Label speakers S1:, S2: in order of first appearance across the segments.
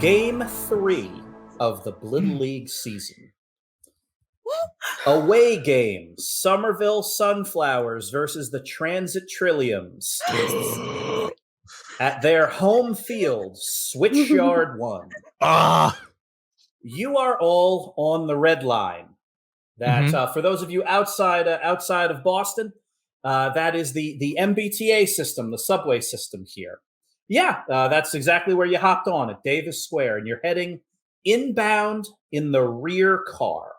S1: Game 3 of the Blittle League season. Away game, Somerville Sunflowers versus the Transit Trilliums. At their home field, Switchyard 1. You are all on the red line. That for those of you outside of Boston, that is the MBTA system, the subway system here. Yeah, that's exactly where you hopped on at Davis Square, and you're heading inbound in the rear car.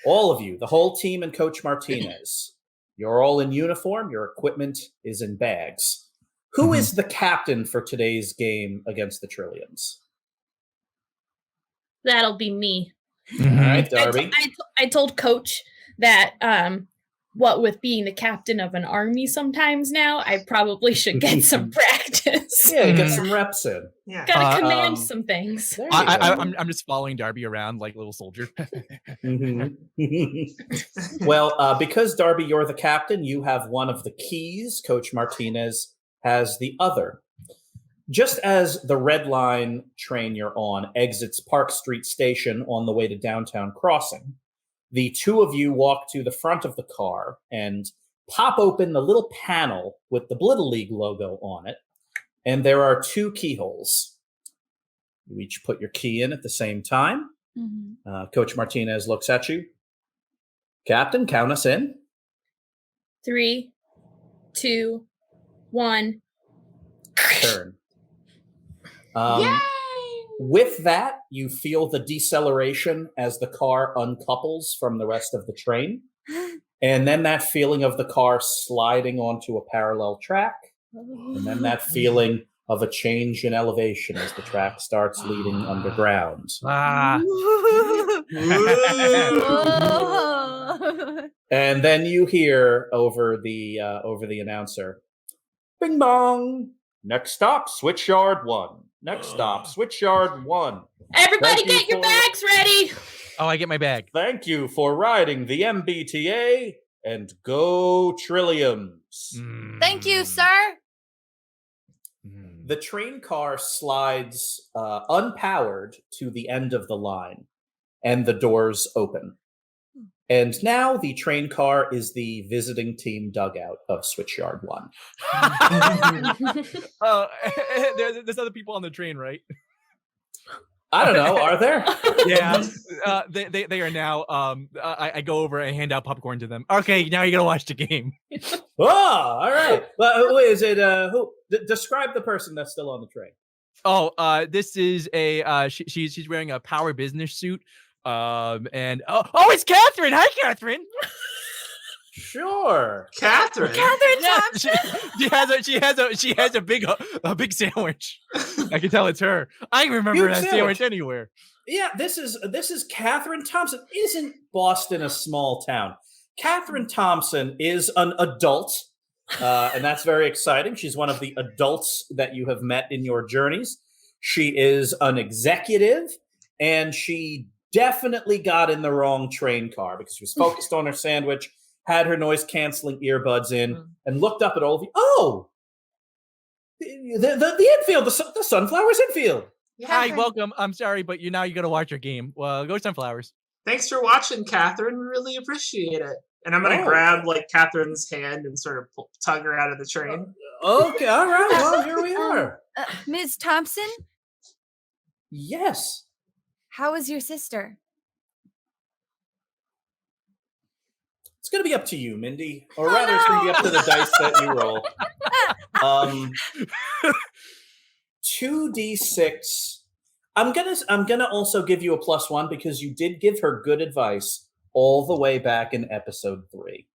S1: All of you, the whole team and Coach Martinez, you're all in uniform. Your equipment is in bags. Who is the captain for today's game against the Trilliums?
S2: That'll be me.
S1: All right, Darby.
S2: I told Coach that what with being the captain of an army sometimes now, I probably should get some practice.
S1: Yeah, get some reps in.
S3: Yeah.
S2: Gotta command some things.
S4: I'm just following Darby around like a little soldier.
S1: Well, because Darby, you're the captain, you have one of the keys. Coach Martinez has the other. Just as the Red Line train you're on exits Park Street Station on the way to Downtown Crossing, the two of you walk to the front of the car and pop open the little panel with the Blittle League logo on it, and there are two keyholes. You each put your key in at the same time. Coach Martinez looks at you. Captain, count us in.
S2: 3, 2, 1.
S1: Turn. With that, you feel the deceleration as the car uncouples from the rest of the train. And then that feeling of the car sliding onto a parallel track. And then that feeling of a change in elevation as the track starts leading underground. And then you hear over the announcer, "Bing bong! Next stop, Switchyard 1. Next stop, Switchyard 1.
S2: Everybody get your bags ready!"
S4: Oh, I get my bag.
S1: Thank you for riding the MBTA, and go Trilliums.
S5: Thank you, sir.
S1: The train car slides unpowered to the end of the line, and the doors open. And now the train car is the visiting team dugout of Switchyard 1.
S4: There's other people on the train, right?
S1: I don't know. Are there?
S4: Yeah, they are now. I go over and hand out popcorn to them. Okay, now you gotta watch the game.
S1: Oh, all right. Well, who is it? Who? Describe the person that's still on the train.
S4: Oh, this is a. She's wearing a power business suit. And it's Catherine. Hi, Catherine.
S1: Sure,
S3: Catherine.
S5: Thompson.
S4: She has a big sandwich. I can tell it's her. I can remember that sandwich anywhere.
S1: Yeah, this is Catherine Thompson. Isn't Boston a small town? Catherine Thompson is an adult, and that's very exciting. She's one of the adults that you have met in your journeys. She is an executive, and she definitely got in the wrong train car because she was focused on her sandwich, had her noise-canceling earbuds in, and looked up at all of you. Oh, the infield, the Sunflowers infield.
S5: Yeah.
S4: Hi, welcome. I'm sorry, but you got to watch your game. Well, go Sunflowers.
S3: Thanks for watching, Catherine. We really appreciate it. And I'm going to grab Catherine's hand and sort of tug her out of the train.
S1: Okay, all right. Well, here we are.
S5: Ms. Thompson,
S1: Yes.
S5: how is your sister?
S1: It's going to be up to you, Mindy. Or rather, it's going to be up to the dice that you roll. 2d6. I'm gonna also give you a +1 because you did give her good advice all the way back in episode 3.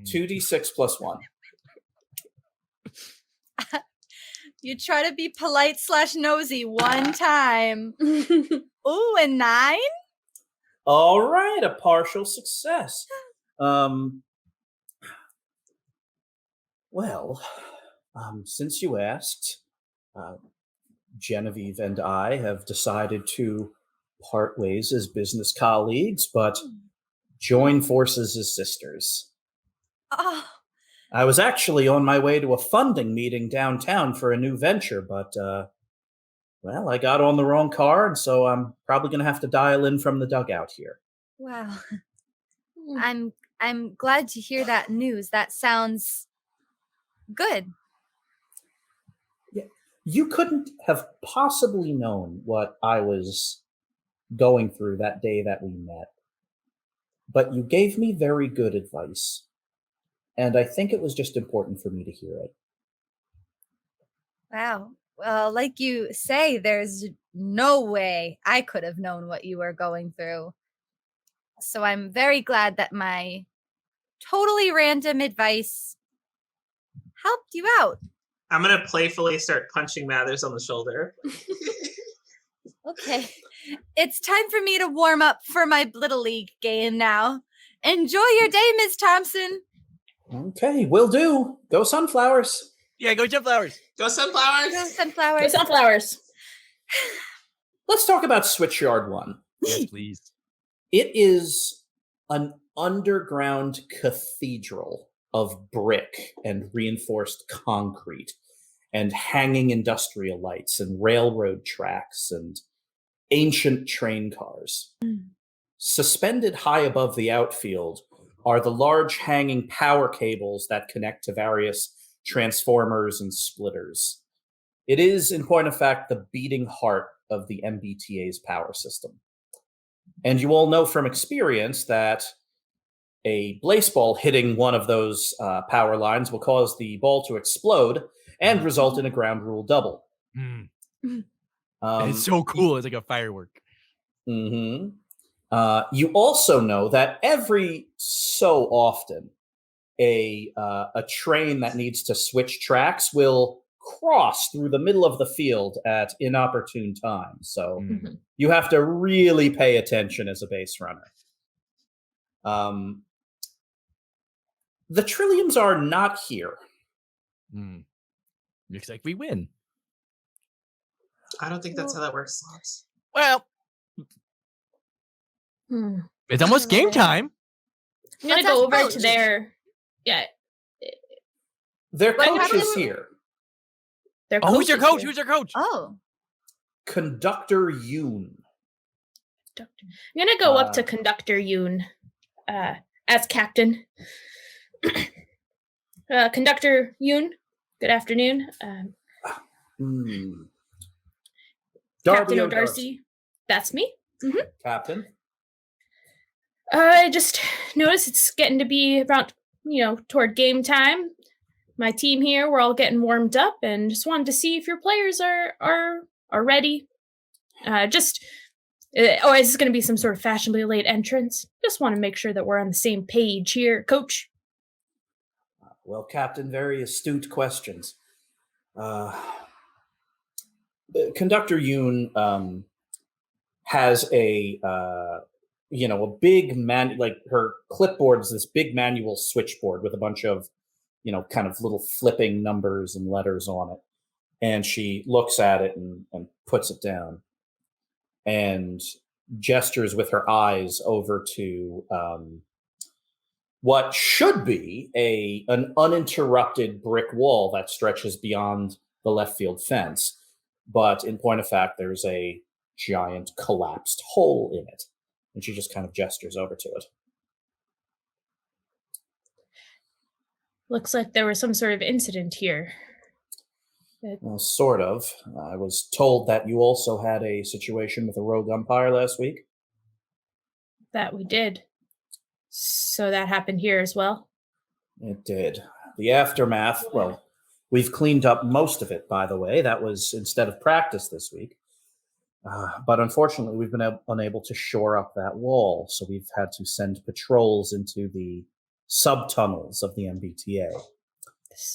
S1: 2d6 +1.
S5: You try to be polite / nosy one time. Ooh, a 9?
S1: All right, a partial success. Since you asked, Genevieve and I have decided to part ways as business colleagues, but join forces as sisters.
S5: Oh,
S1: I was actually on my way to a funding meeting downtown for a new venture, but Well, I got on the wrong car, and so I'm probably going to have to dial in from the dugout here.
S5: Wow.
S2: Hmm.
S5: I'm glad to hear that news. That sounds good.
S1: You couldn't have possibly known what I was going through that day that we met. But you gave me very good advice. And I think it was just important for me to hear it.
S5: Wow. Well, like you say, there's no way I could have known what you were going through. So I'm very glad that my totally random advice helped you out.
S3: I'm gonna playfully start punching Mathers on the shoulder.
S5: Okay. It's time for me to warm up for my Blittle League game now. Enjoy your day, Miss Thompson.
S1: Okay, will do. Go Sunflowers.
S4: Yeah, go Sunflowers.
S3: Go Sunflowers!
S5: Go
S2: Go
S5: Sunflowers.
S2: sunflowers.
S1: Let's talk about Switchyard 1.
S4: Yes, please.
S1: It is an underground cathedral of brick and reinforced concrete and hanging industrial lights and railroad tracks and ancient train cars. Suspended high above the outfield are the large hanging power cables that connect to various transformers and splitters. It is, in point of fact, the beating heart of the MBTA's power system. And you all know from experience that a blaseball hitting one of those power lines will cause the ball to explode and result in a ground rule double.
S4: And it's so cool. It's like a firework.
S1: You also know that every so often, a train that needs to switch tracks will cross through the middle of the field at inopportune times. So you have to really pay attention as a base runner. The Trilliums are not here.
S4: Looks like we win.
S3: I don't think that's how that works, Zlobs.
S4: Well, it's almost game time.
S2: I'm gonna
S5: Let's
S2: go
S5: ask
S2: over
S5: Coach.
S2: to their
S1: Their
S2: What
S1: coach is
S2: happened?
S1: here.
S2: their
S4: Oh, who's your
S2: coaches
S4: coach?
S2: here.
S4: Who's your coach?
S5: Oh.
S1: Conductor Yoon.
S2: I'm gonna go up to Conductor Yoon as captain. Conductor Yoon, good afternoon. Captain
S1: Darby
S2: O'Darcy. That's me.
S1: Captain.
S2: I just noticed it's getting to be around, toward game time. My team here, we're all getting warmed up, and just wanted to see if your players are ready. Is this going to be some sort of fashionably late entrance? Just want to make sure that we're on the same page here, Coach.
S1: Well, Captain, very astute questions. Conductor Yoon has a big her clipboard is this big manual switchboard with a bunch of kind of little flipping numbers and letters on it, and she looks at it and puts it down and gestures with her eyes over to what should be an uninterrupted brick wall that stretches beyond the left field fence, but in point of fact there's a giant collapsed hole in it, and she just kind of gestures over to it.
S2: Looks like there was some sort of incident here.
S1: Well, sort of. I was told that you also had a situation with a rogue umpire last week.
S2: That we did. So that happened here as well?
S1: It did. The aftermath, well, we've cleaned up most of it, by the way. That was instead of practice this week. But unfortunately, we've been unable to shore up that wall, so we've had to send patrols into the subtunnels of the MBTA.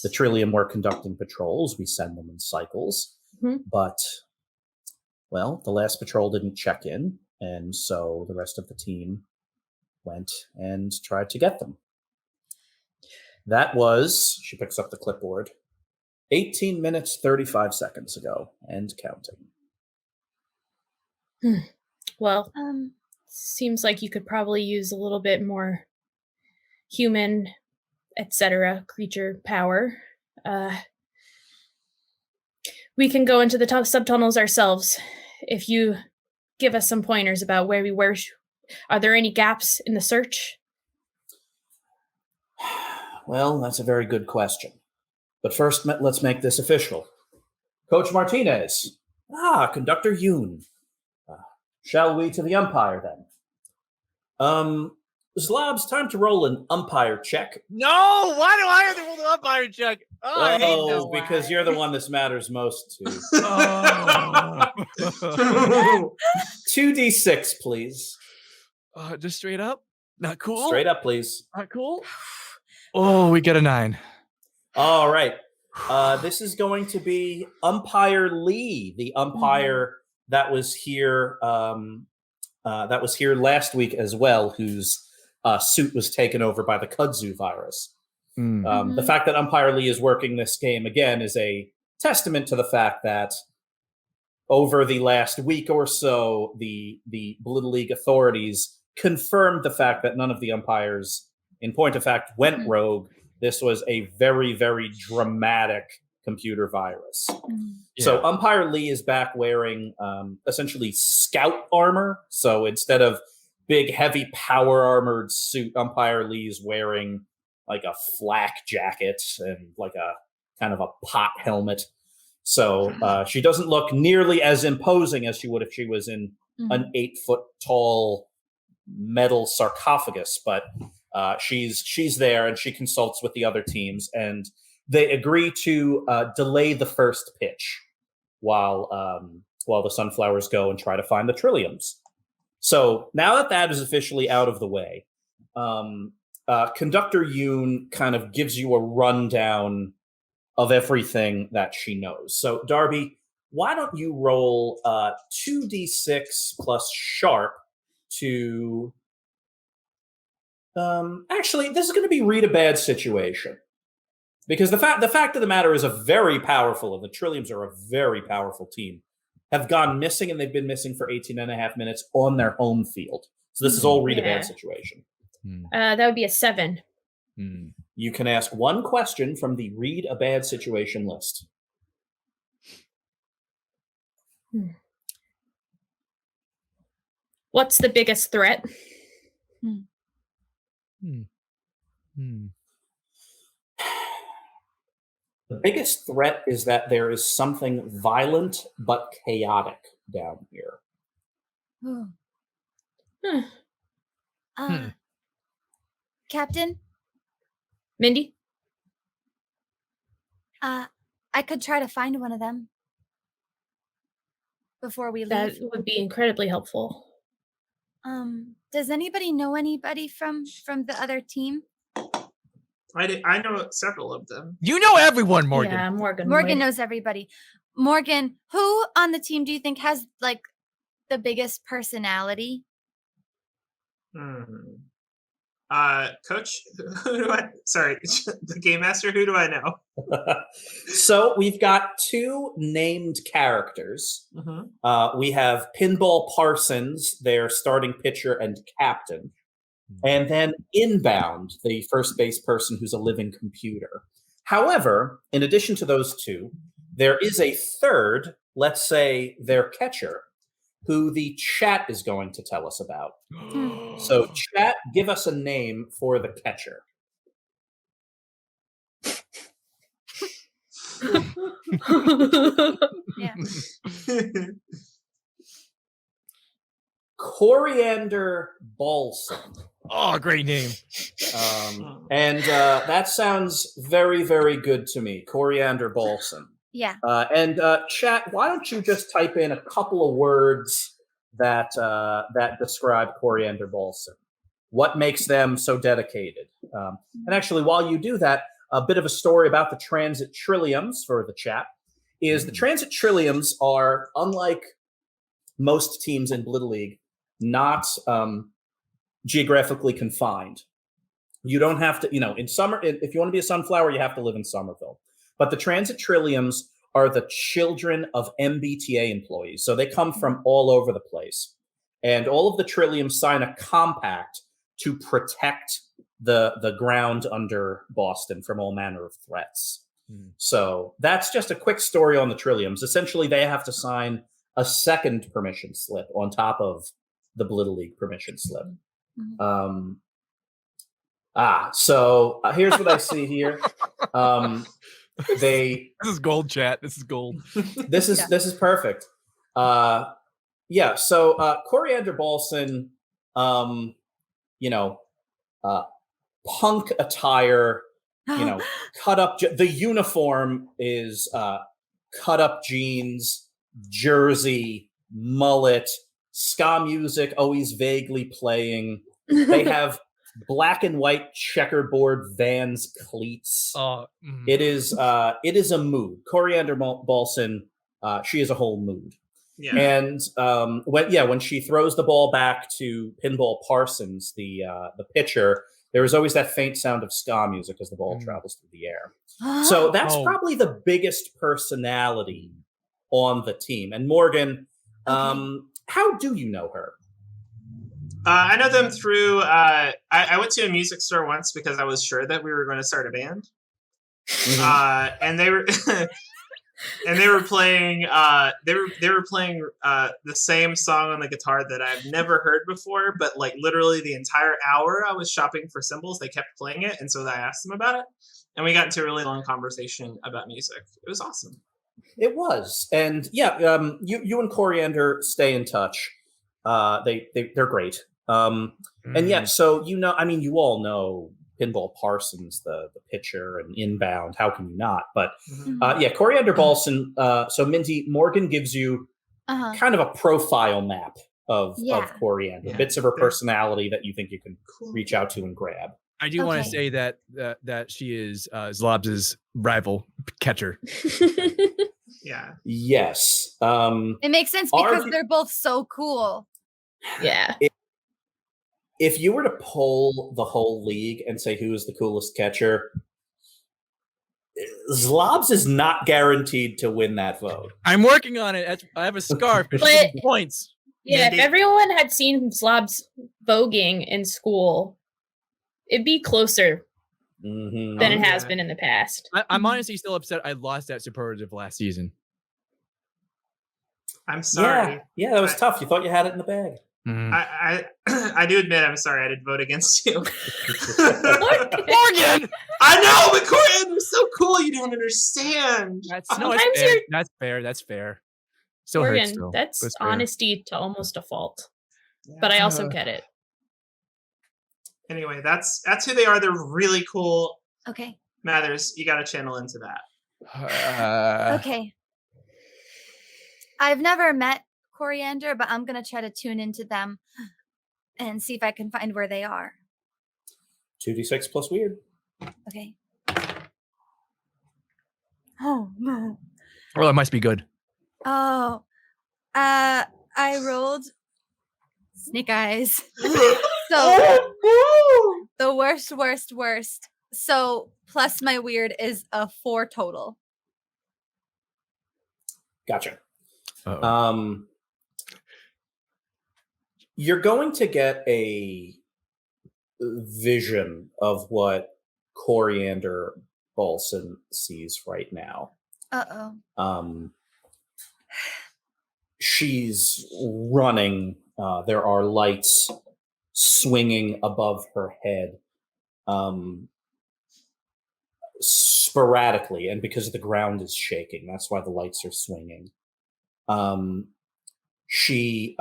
S1: The Trillium were conducting patrols. We send them in cycles. But, well, the last patrol didn't check in, and so the rest of the team went and tried to get them. That was, she picks up the clipboard, 18 minutes, 35 seconds ago, and counting.
S2: Well, seems like you could probably use a little bit more human, etc., creature power. we can go into the subtunnels ourselves if you give us some pointers about where we were. Are there any gaps in the search?
S1: Well, that's a very good question. But first, let's make this official. Coach Martinez. Conductor Yoon. Shall we to the umpire, then? Zlobs, time to roll an umpire check.
S4: No! Why do I have to roll the umpire check? Oh, I hate this.
S1: Because you're the one this matters most to.
S4: Oh.
S1: 2d6, please.
S4: Just straight up? Not cool?
S1: Straight up, please.
S4: Not cool? Oh, we get a 9.
S1: All right. This is going to be Umpire Lee, the umpire that was here last week as well, whose suit was taken over by the kudzu virus. The fact that Umpire Lee is working this game again is a testament to the fact that over the last week or so, the Blittle League authorities confirmed the fact that none of the umpires, in point of fact, went rogue. This was a very, very dramatic computer virus.
S4: Yeah.
S1: So Umpire Lee is back wearing essentially scout armor. So instead of big, heavy, power armored suit, Umpire Lee is wearing like a flak jacket and like a kind of a pot helmet. So she doesn't look nearly as imposing as she would if she was in an 8-foot tall metal sarcophagus. But she's there and she consults with the other teams, and they agree to delay the first pitch while the Sunflowers go and try to find the Trilliums. So now that is officially out of the way, Conductor Yoon kind of gives you a rundown of everything that she knows. So Darby, why don't you roll 2d6 plus sharp to... actually, this is going to be read a bad situation. Because the fact of the matter is the Trilliums are a very powerful team, have gone missing, and they've been missing for 18 and a half minutes on their home field. So this is all read a bad situation.
S2: That would be a 7.
S1: You can ask one question from the read a bad situation list.
S2: What's the biggest threat?
S1: The biggest threat is that there is something violent but chaotic down here.
S5: Captain?
S2: Mindy?
S5: I could try to find one of them before we leave.
S2: That would be incredibly helpful.
S5: Does anybody know anybody from the other team?
S3: I know several of them.
S4: You know everyone, Morgan.
S2: Yeah, Morgan.
S5: Morgan knows everybody. Morgan, who on the team do you think has like the biggest personality?
S3: Coach, the game master, who do I know?
S1: So we've got 2 named characters. We have Pinball Parsons, their starting pitcher and captain. And then Inbound, the first base person who's a living computer. However, in addition to those 2, there is a third, let's say their catcher, who the chat is going to tell us about. So chat, give us a name for the catcher. Coriander Balsam.
S4: Oh, great name.
S1: And that sounds very, very good to me. Coriander Balsam.
S5: Yeah.
S1: And chat, why don't you just type in a couple of words that describe Coriander Balsam? What makes them so dedicated? And actually, while you do that, a bit of a story about the Transit Trilliums for the chat is the Transit Trilliums are, unlike most teams in Blittle League, not geographically confined. You don't have to, if you want to be a Sunflower, you have to live in Somerville. But the Transit Trilliums are the children of MBTA employees. So they come from all over the place. And all of the Trilliums sign a compact to protect the ground under Boston from all manner of threats. So that's just a quick story on the Trilliums. Essentially, they have to sign a second permission slip on top of the Blittle League permission slip. So here's what I see here.
S4: This is gold, chat. This is gold.
S1: This is perfect. So Coriander Balson, punk attire, cut up. The uniform is cut up jeans, jersey, mullet, ska music, always vaguely playing. They have black and white checkerboard Vans cleats. It is a mood. Coriander Balson, she is a whole mood. Yeah. And when she throws the ball back to Pinball Parsons, the pitcher, there is always that faint sound of ska music as the ball travels through the air. So that's probably the biggest personality on the team. And Morgan, how do you know her?
S3: I know them through. I went to a music store once because I was sure that we were going to start a band, and they were playing. They were playing the same song on the guitar that I've never heard before. But like literally the entire hour I was shopping for cymbals, they kept playing it, and so I asked them about it, and we got into a really long conversation about music. It was awesome. It was, and you and Coriander stay in touch. They're great. So you all know Pinball Parsons, the pitcher, and Inbound. How can you not? But Coriander Balson. So Mindy, Morgan gives you kind of a profile map of Coriander, bits of her personality that you think you can reach out to and grab.
S4: I do want to say that she is Zlobs' rival catcher.
S3: Yeah.
S1: Yes.
S5: It makes sense because they're both so cool.
S2: Yeah.
S1: If you were to poll the whole league and say who is the coolest catcher, Zlobs is not guaranteed to win that vote.
S4: I'm working on it. I have a scarf. But points.
S2: Yeah, if everyone had seen Zlobs voguing in school, it'd be closer than it has been in the past.
S4: I'm honestly still upset I lost that superlative last season.
S3: I'm sorry.
S1: Yeah, that was tough. You thought you had it in the bag.
S3: I do admit I'm sorry I did vote against you.
S4: Morgan!
S3: I know, but Coriander's so cool you don't understand.
S4: That's fair. That's fair. Still
S2: Morgan,
S4: hurts though.
S2: that's honesty to almost a fault. Yeah. But I also get it.
S3: Anyway, that's who they are. They're really cool.
S5: Okay.
S3: Mathers, you got to channel into that.
S5: Okay. I've never met Coriander, but I'm going to try to tune into them and see if I can find where they are.
S1: 2d6 plus weird.
S5: Okay. Oh, no.
S4: Well, it must be good.
S5: Oh. I rolled snake eyes. So the worst. So plus my weird is a 4 total.
S1: Gotcha. You're going to get a vision of what Coriander Balson sees right now. She's running. There are lights swinging above her head sporadically, and because the ground is shaking, that's why the lights are swinging. She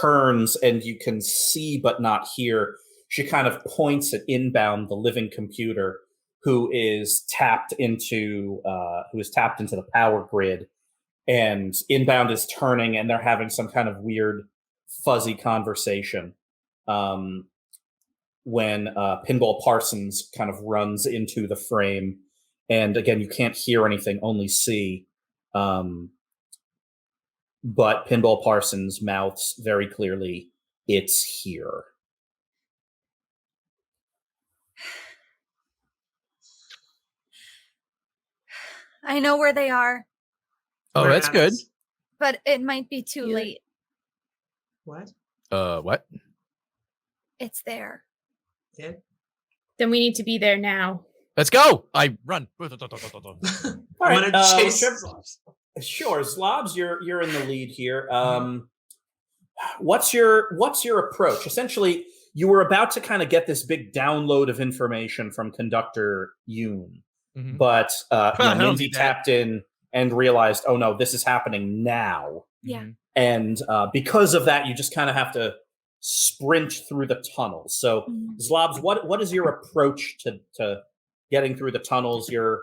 S1: turns, and you can see but not hear. She kind of points at Inbound, the living computer, who is tapped into the power grid, and Inbound is turning, and they're having some kind of weird, fuzzy conversation. When Pinball Parsons kind of runs into the frame, and again, you can't hear anything, only see. But Pinball Parsons mouths very clearly, "It's here."
S5: I know where they are.
S4: Oh, that's good.
S5: But it might be too late.
S3: What?
S4: What?
S5: It's there.
S3: Yeah.
S2: Then we need to be there now.
S4: Let's go. I run.
S1: All
S3: I'm
S1: right,
S3: gonna chase
S1: whichever-
S3: Zlobs.
S1: Sure, Zlobs, you're in the lead here. What's your approach? Essentially, you were about to kind of get this big download of information from Conductor Yoon, but
S4: don't
S1: Mindy
S4: need that.
S1: tapped in and realized, oh no, this is happening now.
S5: Yeah.
S1: And because of that, you just kind of have to sprint through the tunnels. So, Zlobs, what is your approach to getting through the tunnels? You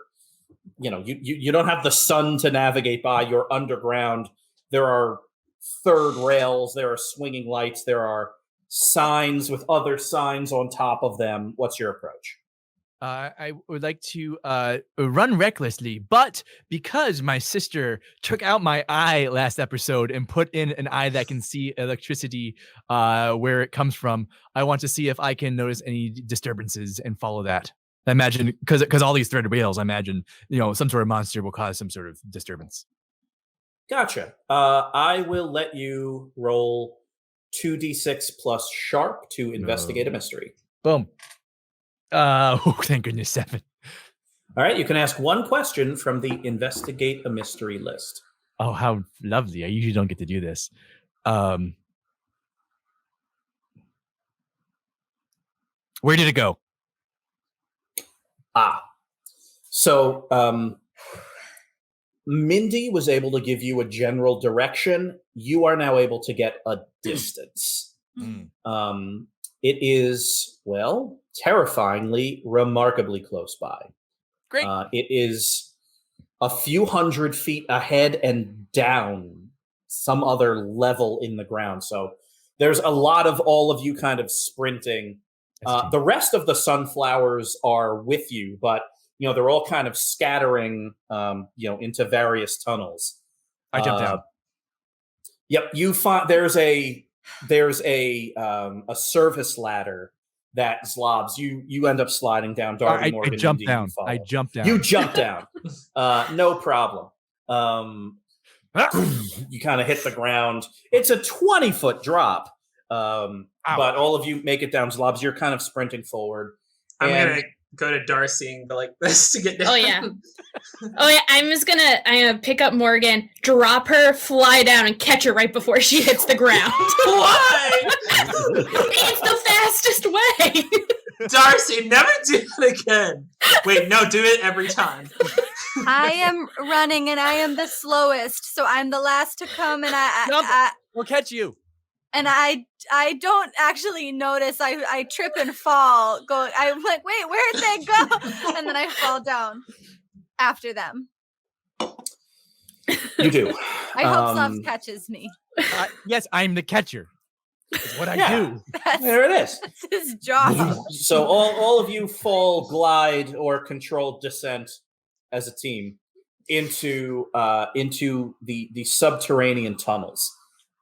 S1: don't have the sun to navigate by. You're underground. There are third rails. There are swinging lights. There are signs with other signs on top of them. What's your approach?
S4: I would like to run recklessly, but because my sister took out my eye last episode and put in an eye that can see electricity where it comes from, I want to see if I can notice any disturbances and follow that. I imagine because all these threaded rails, I imagine some sort of monster will cause some sort of disturbance.
S1: Gotcha. I will let you roll 2d6 plus sharp to investigate a mystery.
S4: Boom. Oh, thank goodness, 7.
S1: All right, you can ask one question from the investigate a mystery list.
S4: Oh, how lovely. I usually don't get to do this. Where did it go?
S1: So Mindy was able to give you a general direction. You are now able to get a distance. It is, well, terrifyingly, remarkably close by.
S4: Great.
S1: It is a few hundred feet ahead and down some other level in the ground. So there's a lot of all of you kind of sprinting. The rest of the sunflowers are with you, but they're all kind of scattering, into various tunnels.
S4: I jump down.
S1: Yep, you find there's a service ladder that Zlobs. You end up sliding down. Darby, Morgan,
S4: I jump
S1: Mindy,
S4: down.
S1: you follow.
S4: I jump down.
S1: You jump down. No problem. You kind of hit the ground. It's a 20-foot drop. But all of you make it down. Zlobs, you're kind of sprinting forward.
S3: I'm gonna go to Darcy and go like this to get down.
S2: Oh yeah. I'm gonna pick up Morgan, drop her, fly down, and catch her right before she hits the ground.
S3: Why?
S2: It's the fastest way.
S3: Darcy, never do that again. Wait, no, do it every time.
S5: I am running and I am the slowest, so I'm the last to come, and
S4: We'll catch you.
S5: And I don't actually notice. I trip and fall. I'm like, wait, where'd they go? And then I fall down after them.
S1: You do.
S5: I hope Zlobs catches me.
S4: Yes, I'm the catcher. That's what I do.
S1: There it is.
S5: That's his job.
S1: So all of you fall, glide, or controlled descent as a team into the subterranean tunnels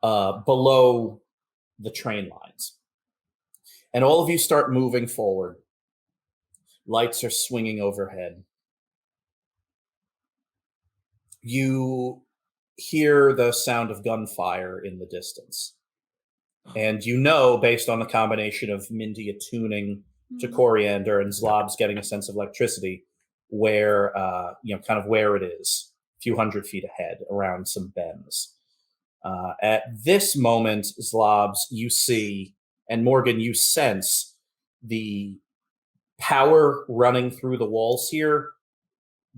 S1: below the train lines. And all of you start moving forward. Lights are swinging overhead. You hear the sound of gunfire in the distance. And based on the combination of Mindy attuning to coriander and Zlobs getting a sense of electricity, where kind of where it is, a few hundred feet ahead, around some bends. At this moment, Zlobs, you see, and Morgan, you sense the power running through the walls here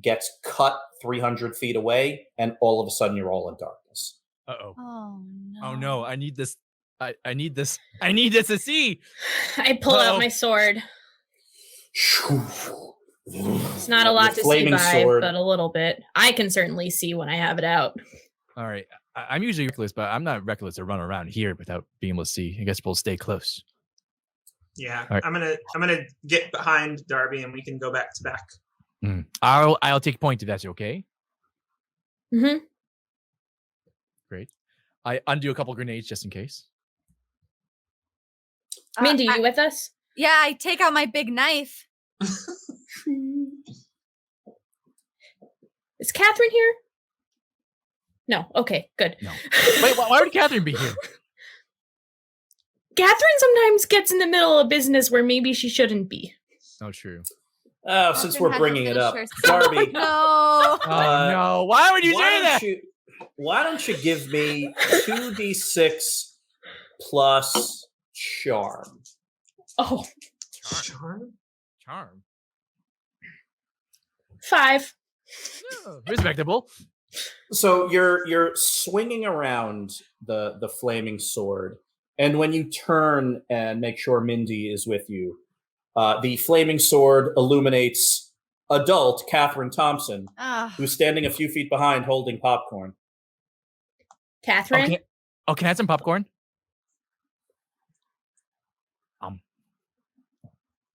S1: gets cut 300 feet away, and all of a sudden you're all in darkness.
S4: Uh-oh.
S5: Oh no.
S4: Oh no, I need this. I need this. I need this to see.
S2: I pull out my sword. It's not a lot to see by, but a little bit. I can certainly see when I have it out.
S4: All right. I'm usually reckless, but I'm not reckless to run around here without being able to see. I guess we'll stay close.
S3: Yeah,
S4: right.
S3: I'm gonna get behind Darby and we can go back to back.
S4: I'll take point if that's okay.
S2: Mm-hmm.
S4: Great. I undo a couple grenades just in case.
S2: Mindy, you with us?
S5: Yeah, I take out my big knife.
S2: Is Catherine here? No. Okay, good.
S4: No. Wait, why would Catherine be here?
S2: Catherine sometimes gets in the middle of business where maybe she shouldn't be.
S4: Oh, true.
S1: Oh, since
S5: Catherine
S1: we're
S5: hasn't
S1: bringing it
S5: finished
S1: up,
S5: her
S1: Darby,
S5: No.
S4: Oh no! Why would you say that?
S1: Why don't you give me 2d6 plus charm?
S2: Oh,
S3: Charm?
S4: Charm.
S2: 5.
S4: Oh, respectable.
S1: So you're swinging around the flaming sword, and when you turn and make sure Mindy is with you, the flaming sword illuminates adult Catherine Thompson, who's standing a few feet behind holding popcorn.
S2: Catherine?
S4: Can I have some popcorn?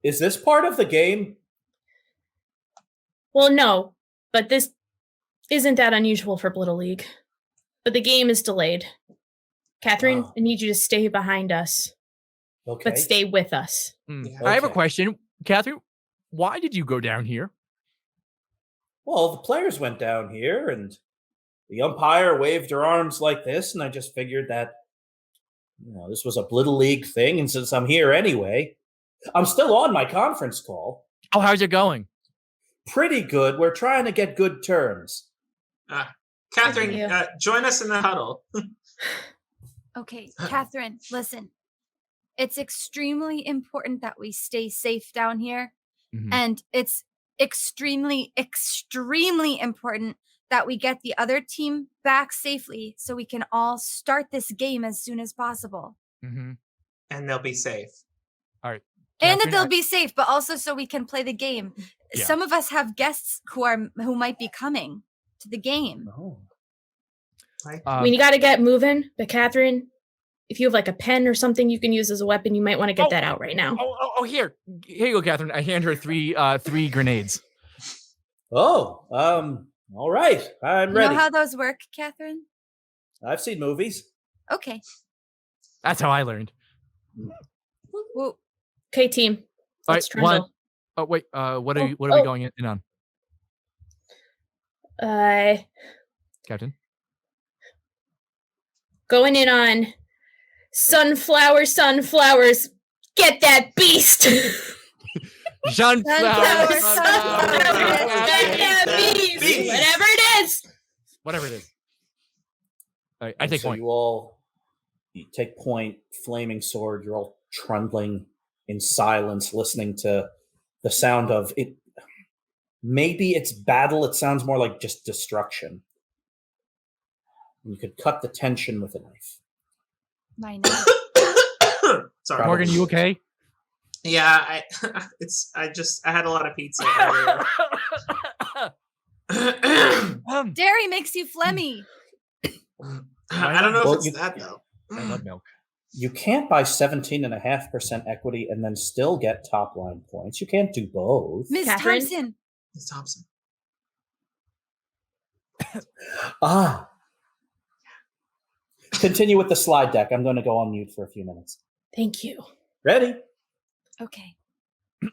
S1: Is this part of the game?
S2: Well, no, but this isn't that unusual for Blittle League. But the game is delayed. Catherine, I need you to stay behind us.
S1: Okay.
S2: But stay with us.
S3: Yeah.
S4: I have a
S1: Okay.
S4: question. Catherine, why did you go down here?
S1: Well, the players went down here, and the umpire waved her arms like this, and I just figured that, this was a Blittle League thing, and since I'm here anyway, I'm still on my conference call.
S4: Oh, how's it going?
S1: Pretty good. We're trying to get good terms.
S3: Catherine,
S2: you.
S3: join us in the huddle.
S5: Okay, Catherine, listen. It's extremely important that we stay safe down here.
S4: Mhm.
S5: And it's extremely, extremely important that we get the other team back safely so we can all start this game as soon as possible.
S4: Mm-hmm.
S3: And they'll be safe.
S4: All right.
S5: And that
S4: Catherine,
S5: they'll be safe, but also so we can play the game.
S4: Yeah.
S5: Some of us have guests who might be coming to the game.
S1: Oh.
S2: We got to get moving. But Catherine, if you have like a pen or something you can use as a weapon, you might want to get that out right now.
S4: Here you go, Catherine. I hand her three grenades.
S1: Oh, all right. I'm
S5: You
S1: ready.
S5: know how those work, Catherine?
S1: I've seen movies.
S5: Okay.
S4: That's how I learned.
S5: Well,
S2: Okay, team.
S4: All
S2: Let's
S4: right, one.
S2: trundle.
S4: Oh wait, what are we going in on, Captain?
S2: Going in on sunflowers. Get that beast.
S4: Sunflowers.
S2: Get that beast. Whatever it is.
S4: Whatever it is. All right, I take
S1: so
S4: point.
S1: You take point, flaming sword. You're all trundling in silence, listening to the sound of it. Maybe it's battle. It sounds more like just destruction. You could cut the tension with a knife.
S5: my name.
S3: Sorry.
S4: Morgan, you okay?
S3: Yeah, I had a lot of pizza earlier.
S5: Dairy makes you phlegmy.
S3: I don't know
S1: Well,
S3: if it's that though.
S4: I love milk.
S1: You can't buy 17.5% equity and then still get top line points. You can't do both.
S5: Miss
S2: Catherine?
S5: Thompson.
S3: Miss Thompson.
S1: Continue with the slide deck. I'm going to go on mute for a few minutes.
S2: Thank you.
S1: Ready?
S5: Okay.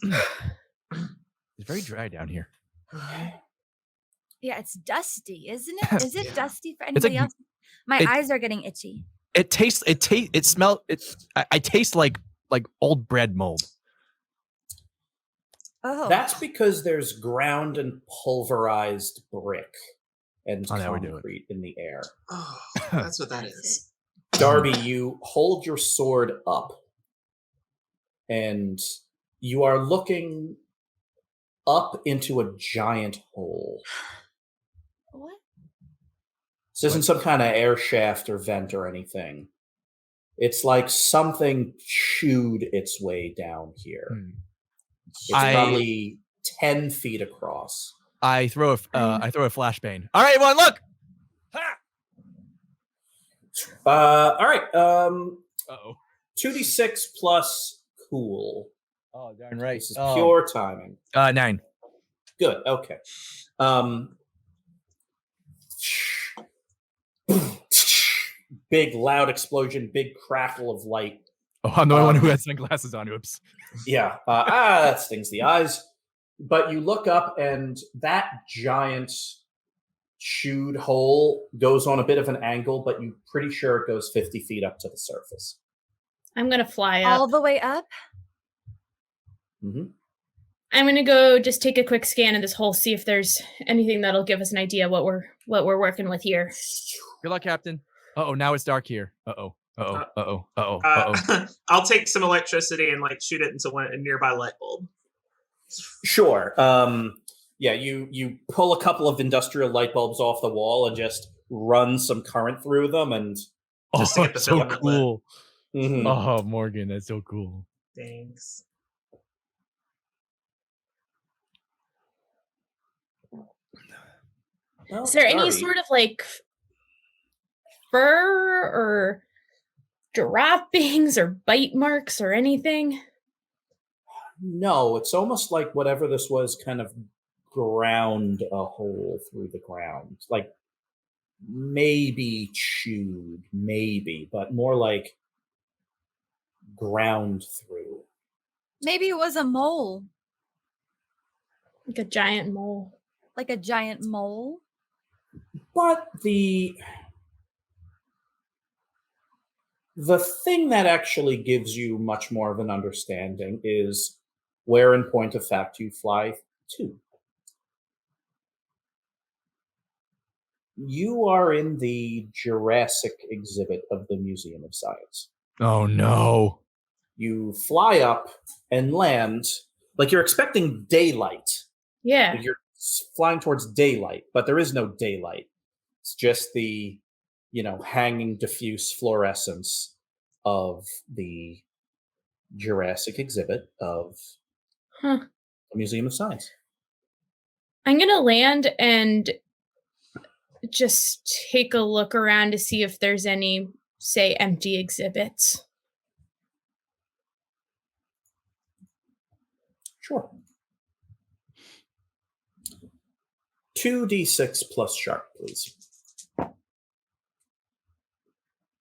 S4: It's very dry down here.
S5: Yeah, it's dusty, isn't it? Is it
S3: Yeah.
S5: dusty for
S4: It's like-
S5: anybody else? My
S4: it-
S5: eyes are getting itchy.
S4: It smells. I taste like old bread mold.
S5: Oh.
S1: That's because there's ground and pulverized brick and
S4: Oh, now we do it.
S1: concrete in the air.
S3: Oh, that's what that is.
S1: Darby, you hold your sword up and you are looking up into a giant hole.
S5: What?
S1: This isn't some kind of air shaft or vent or anything. It's like something chewed its way down here.
S4: Hmm.
S1: It's
S4: I-
S1: probably 10 feet across.
S4: I throw a flashbang. All right, everyone, look.
S1: All right.
S4: Uh-oh.
S1: 2d6 plus cool.
S4: Oh, darn right.
S1: This is pure timing.
S4: 9.
S1: Good. Okay. Big loud explosion, big crackle of light.
S4: Oh, I'm the only one who has sunglasses on. Oops.
S1: Yeah. That stings the eyes. But you look up and that giant chewed hole goes on a bit of an angle, but you're pretty sure it goes 50 feet up to the surface.
S2: I'm going to fly up.
S5: All the way up?
S1: Mm-hmm.
S2: I'm gonna go just take a quick scan of this hole, see if there's anything that'll give us an idea what we're working with here.
S4: Good luck, Captain. Uh-oh, now it's dark here. Uh-oh.
S3: I'll take some electricity and like shoot it into a nearby light bulb.
S1: Sure. Yeah, you pull a couple of industrial light bulbs off the wall and just run some current through them, and
S3: Just to get the
S4: so
S3: filament lit.
S4: cool.
S1: Mhm.
S4: Oh, Morgan, that's so cool.
S3: Thanks.
S1: Well,
S2: Is there any
S1: Darby,
S2: sort of like fur or droppings or bite marks or anything?
S1: No, it's almost like whatever this was kind of ground a hole through the ground. Like maybe chewed, maybe, but more like ground through.
S5: Maybe it was a mole,
S2: Like a giant mole.
S5: like a giant mole.
S1: But the thing that actually gives you much more of an understanding is where, in point of fact, you fly to. You are in the Jurassic exhibit of the Museum of Science.
S4: Oh, no.
S1: You fly up and land like you're expecting daylight.
S2: Yeah.
S1: Like you're flying towards daylight, but there is no daylight. It's just the, hanging diffuse fluorescence of the Jurassic exhibit of
S2: Huh.
S1: the Museum of Science.
S2: I'm gonna land and just take a look around to see if there's any, say, empty exhibits.
S1: Sure. 2d6 plus sharp, please.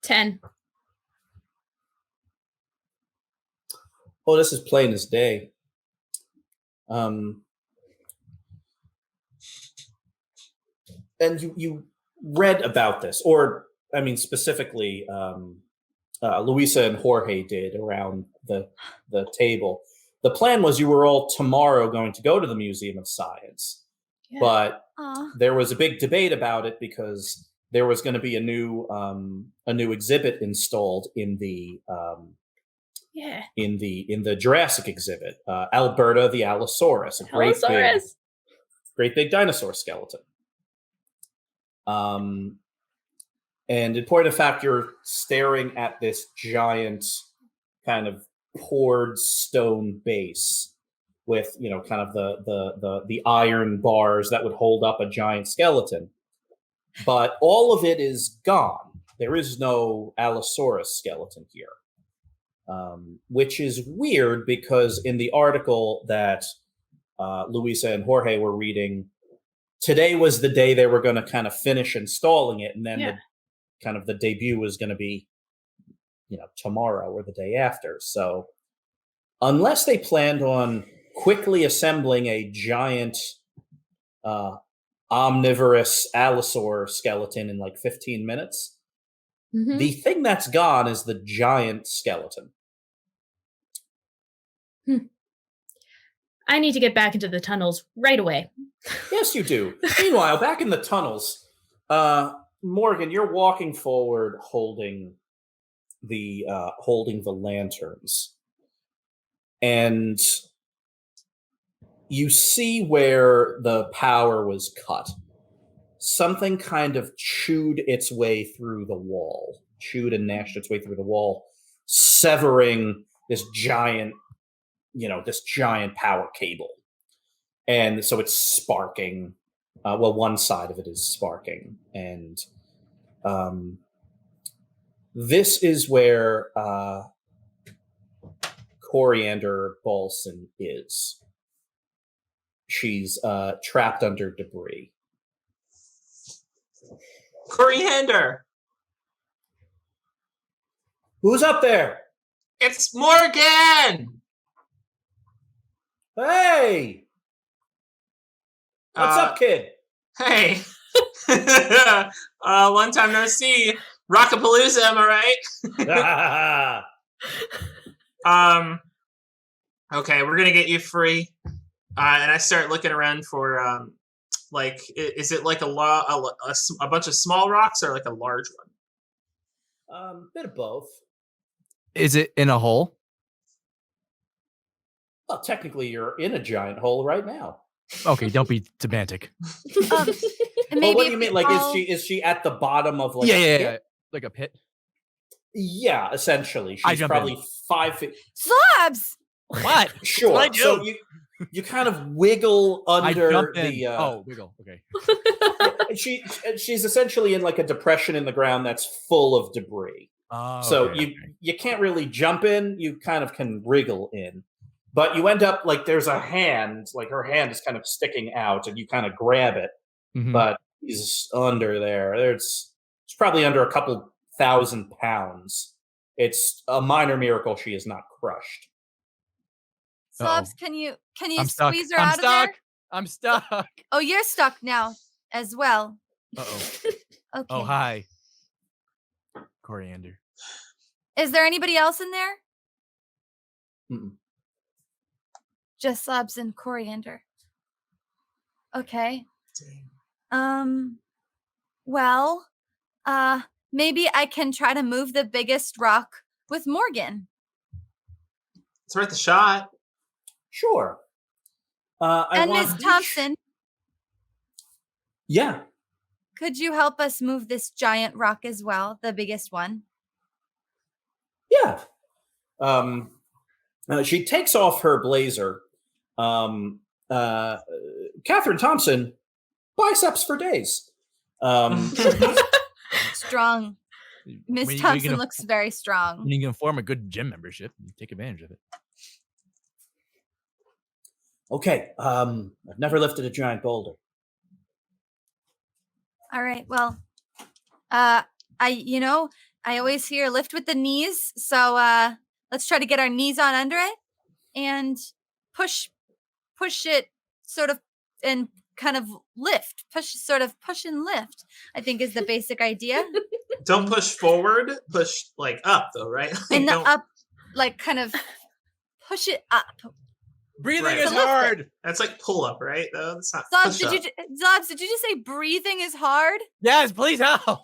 S2: 10.
S1: Oh, this is plain as day. And you read about this, or I mean, specifically, Luisa and Jorge did around the table. The plan was you were all tomorrow going to go to the Museum of Science,
S2: Yeah.
S1: but
S5: Aw.
S1: there was a big debate about it because there was going to be a new exhibit installed in the
S2: Yeah.
S1: in the Jurassic exhibit, Alberta the Allosaurus, a
S2: Allosaurus.
S1: great big dinosaur skeleton. And in point of fact, you're staring at this giant kind of poured stone base with, kind of the iron bars that would hold up a giant skeleton. But all of it is gone. There is no Allosaurus skeleton here. Which is weird because in the article that Luisa and Jorge were reading, today was the day they were going to kind of finish installing it, and then the debut was going to be, tomorrow or the day after. So unless they planned on quickly assembling a giant omnivorous allosaur skeleton in like 15 minutes,
S2: Mhm.
S1: the thing that's gone is the giant skeleton.
S2: I need to get back into the tunnels right away.
S1: Yes, you do. Meanwhile, back in the tunnels, Morgan, you're walking forward holding the lanterns. And you see where the power was cut. Something kind of chewed its way through the wall, chewed and gnashed its way through the wall, severing this giant power cable. And so it's sparking. One side of it is sparking. And this is where Coriander Balson is. She's trapped under debris.
S3: Coriander!
S1: Who's up there?
S3: It's Morgan!
S1: Hey! What's up, kid?
S3: Hey! Long time no see. Rockapalooza, am I right? Okay, we're gonna get you free. And I start looking around for like, is it like a bunch of small rocks or like a large one?
S1: Bit of both.
S4: Is it in a hole?
S1: Well, technically, you're in a giant hole right now.
S4: Okay, don't be semantic.
S5: Maybe
S1: Well, what do you
S5: if
S1: mean?
S5: we
S1: Like,
S5: all-
S1: is she at the bottom of like?
S4: Yeah. Like a pit.
S1: Yeah, essentially,
S4: I
S1: she's
S4: jump
S1: probably
S4: in.
S1: 5 feet.
S5: Zlobs?
S4: What?
S1: Sure.
S4: What I do?
S1: So you kind of wiggle
S4: I
S1: under
S4: jump in.
S1: the.
S4: Wiggle. Okay.
S1: She's essentially in like a depression in the ground that's full of debris.
S4: Oh,
S1: So
S4: okay.
S1: you can't really jump in. You kind of can wriggle in, but you end up like there's a hand, like her hand is kind of sticking out, and you kind of grab it,
S4: Mhm.
S1: but he's under there. It's probably under a couple 1,000 pounds. It's a minor miracle she is not crushed.
S5: Zlobs, can you
S4: I'm stuck.
S5: squeeze her out of there?
S4: I'm stuck.
S5: Oh, you're stuck now as well.
S4: Uh-oh.
S5: Okay.
S4: Oh, hi. Coriander.
S5: Is there anybody else in there?
S1: Mm-mm.
S5: Just Zlobs and Coriander. Okay. Well, maybe I can try to move the biggest rock with Morgan.
S3: It's worth a shot.
S1: Sure.
S5: And Miss Thompson,
S1: Yeah.
S5: could you help us move this giant rock as well, the biggest one?
S1: Yeah. She takes off her blazer. Catherine Thompson, biceps for days.
S5: Strong. Miss Thompson looks very strong.
S4: When you can form a good gym membership, you take advantage of it.
S1: Okay. I've never lifted a giant boulder.
S5: All right. Well, I always hear lift with the knees. So let's try to get our knees on under it and push it sort of and kind of lift. Push and lift, I think is the basic idea.
S3: Don't push forward, push like up though, right? Like,
S5: And the
S3: don't-
S5: up, like kind of push it up.
S4: Breathing
S3: Right.
S4: is
S5: So lift it.
S4: hard.
S3: That's like pull up, right? Though that's not
S5: Zlobs,
S3: push
S5: did
S3: up.
S5: you just say breathing is hard?
S4: Yes, please help.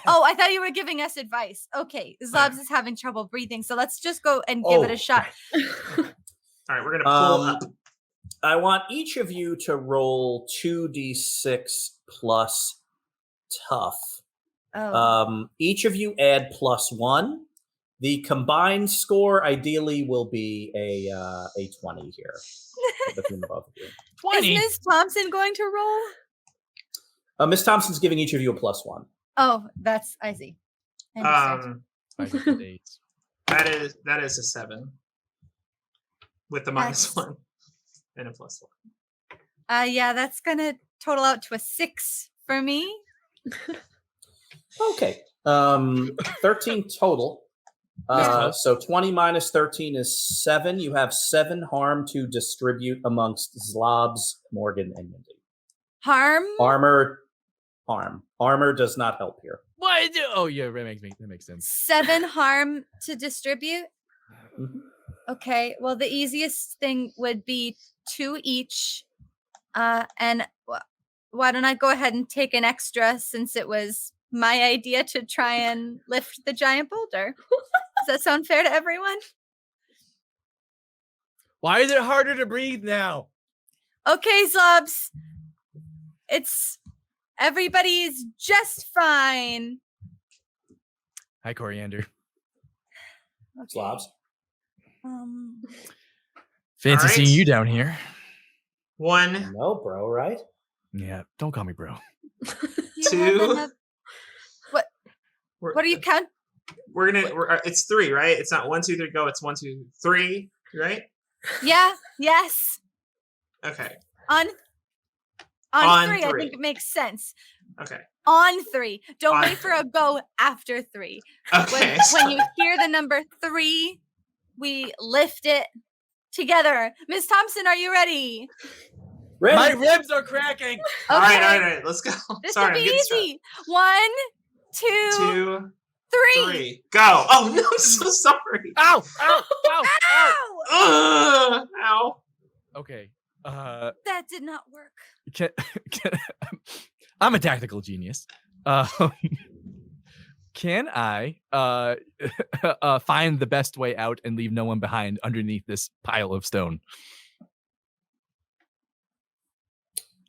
S5: Oh, I thought you were giving us advice. Okay, Zlobs is having trouble breathing, so let's just go and give it a shot.
S3: All right, we're gonna pull up.
S1: I want each of you to roll 2d6 plus tough.
S5: Oh.
S1: Each of you add +1. The combined score ideally will be a 20 here between the both of you.
S4: 20.
S5: Is Miss Thompson going to roll?
S1: Miss Thompson's giving each of you a +1.
S5: Oh, I see. I understand.
S3: That is a 7 with the -1 and a +1.
S5: Yeah, that's gonna total out to a 6 for me.
S1: Okay. 13 total. So 20 minus 13 is 7. You have 7 harm to distribute amongst Zlobs, Morgan, and Mindy.
S5: Harm?
S1: Armor does not help here.
S4: Why do? Oh yeah, that makes sense.
S5: 7 harm to distribute.
S1: Mhm.
S5: Okay. Well, the easiest thing would be 2 each. And why don't I go ahead and take an extra since it was my idea to try and lift the giant boulder. Does that sound fair to everyone?
S4: Why is it harder to breathe now?
S5: Okay, Zlobs. Everybody's just fine.
S4: Hi, Coriander.
S5: Okay.
S1: Zlobs.
S4: Fancy
S3: All right.
S4: seeing you down here.
S3: 1,
S1: No, bro, right?
S4: Yeah, don't call me bro.
S5: You
S3: 2.
S5: have what are you count?
S3: It's 3, right? It's not 1, 2, 3, go. It's 1, 2, 3, right?
S5: Yeah. Yes.
S3: Okay.
S5: On
S3: On
S5: 3, I
S3: 3.
S5: think it makes sense.
S3: Okay.
S5: On 3. Don't
S3: On
S5: wait for a go after 3.
S3: Okay.
S5: When you hear the number 3, we lift it together. Miss Thompson, are you ready?
S1: Ready?
S4: My ribs are cracking.
S5: Okay.
S3: All right. Let's go.
S5: This
S3: Sorry,
S5: will
S3: I'm
S5: be
S3: getting stressed.
S5: easy. 1, 2,
S3: 2,
S5: 3.
S3: 3, go. Oh no, I'm so sorry.
S4: Ow! Ow! Ow! Ow!
S5: Ow!
S3: Ow.
S4: Okay.
S5: That did not work.
S4: I'm a tactical genius. Can I find the best way out and leave no one behind underneath this pile of stone?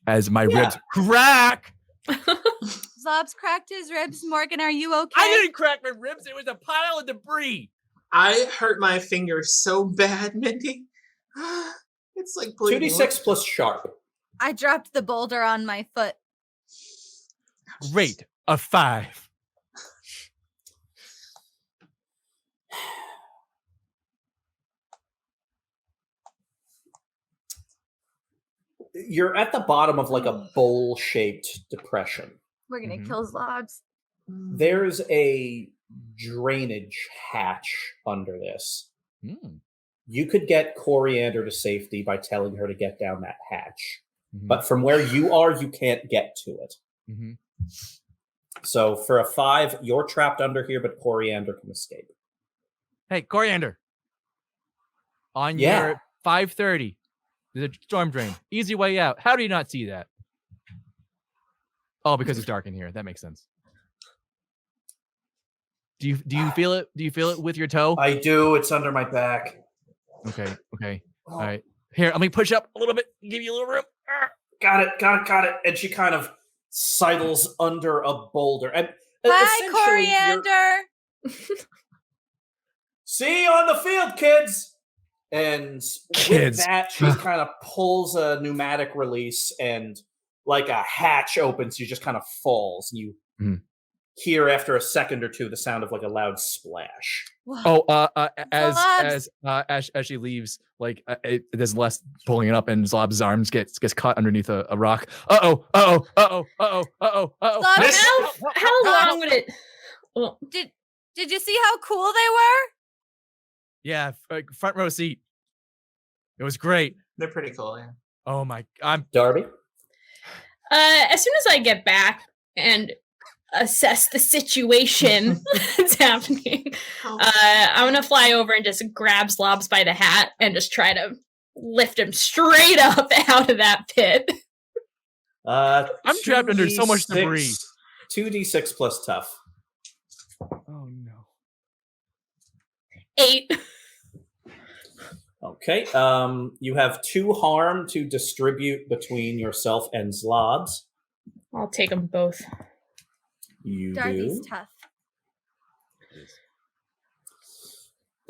S4: As my ribs crack.
S5: Zlobs cracked his ribs. Morgan, are you okay?
S4: I didn't crack my ribs. It was a pile of debris.
S3: I hurt my finger so bad, Mindy. It's like bleeding.
S1: 2d6 plus sharp.
S5: I dropped the boulder on my foot.
S4: Great. A 5.
S1: You're at the bottom of like a bowl-shaped depression.
S5: We're gonna kill Zlobs.
S1: There's a drainage hatch under this. You could get Coriander to safety by telling her to get down that hatch. But from where you are, you can't get to it. So for a 5, you're trapped under here, but Coriander can escape.
S4: Hey, Coriander. On your 5:30, there's a storm drain. Easy way out. How do you not see that? Oh, because it's dark in here. That makes sense. Do you feel it? Do you feel it with your toe?
S1: I do. It's under my back.
S4: Okay. All right. Here, let me push up a little bit. Give you a little room.
S1: Got it. And she kind of sidles under a boulder. And
S5: Hi, Coriander.
S1: See you on the field, kids. And with that, she kind of pulls a pneumatic release, and like a hatch opens. She just kind of falls. And you hear after a second or two the sound of like a loud splash.
S4: Oh, as she leaves, like there's less pulling it up, and Zlob's arms gets caught underneath a rock. Uh oh.
S2: How long would it? Well,
S5: Did you see how cool they were?
S4: Yeah, front row seat. It was great.
S3: They're pretty cool, yeah.
S4: Oh my! I'm
S1: Darby.
S2: As soon as I get back and assess the situation that's happening, I'm gonna fly over and just grab Zlobs by the hat and just try to lift him straight up out of that pit.
S4: I'm trapped under so much debris.
S1: 2d6 plus tough.
S4: Oh no.
S2: 8.
S1: Okay. You have 2 harm to distribute between yourself and Zlobs.
S2: I'll take them both.
S1: You
S5: Darby's
S1: do.
S5: tough.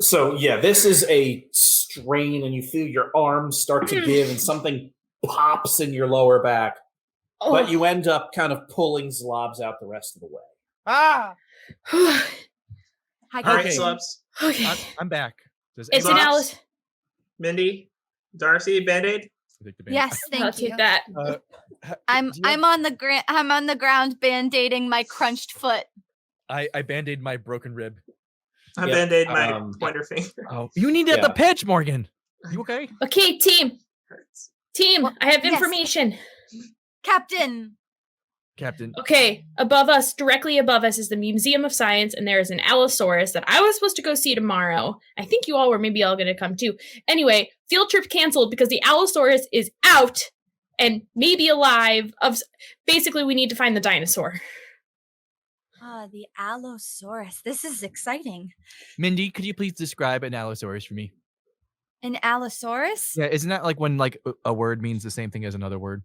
S1: So yeah, this is a strain, and you feel your arms start to give, and something pops in your lower back.
S2: Oh.
S1: But you end up kind of pulling Zlobs out the rest of the way.
S5: Hi,
S3: All right,
S5: Kayleigh.
S3: Zlobs.
S2: Okay.
S4: I'm back. Does
S2: It's
S4: anyone-
S2: an
S3: Zlobs?
S2: Alice.
S3: Mindy, Darcy, Band-Aid.
S5: Yes,
S2: I'll
S5: thank you.
S2: take that.
S5: I'm on the ground band-aiding my crunched foot.
S4: I band-aid my broken rib.
S3: I
S1: Yeah,
S3: Band-Aid my pointer finger.
S4: Oh, you need the pitch, Morgan. You okay?
S2: Okay, team.
S3: Hurts.
S2: Team,
S5: Well,
S2: I have
S5: yes.
S2: information.
S5: Captain.
S4: Captain.
S2: Okay, above us, directly above us, is the Museum of Science, and there is an Allosaurus that I was supposed to go see tomorrow. I think you all were maybe all going to come too. Anyway, field trip canceled because the Allosaurus is out and maybe alive. Basically, we need to find the dinosaur.
S5: The Allosaurus. This is exciting.
S4: Mindy, could you please describe an Allosaurus for me?
S5: An Allosaurus?
S4: Yeah, isn't that like when like a word means the same thing as another word?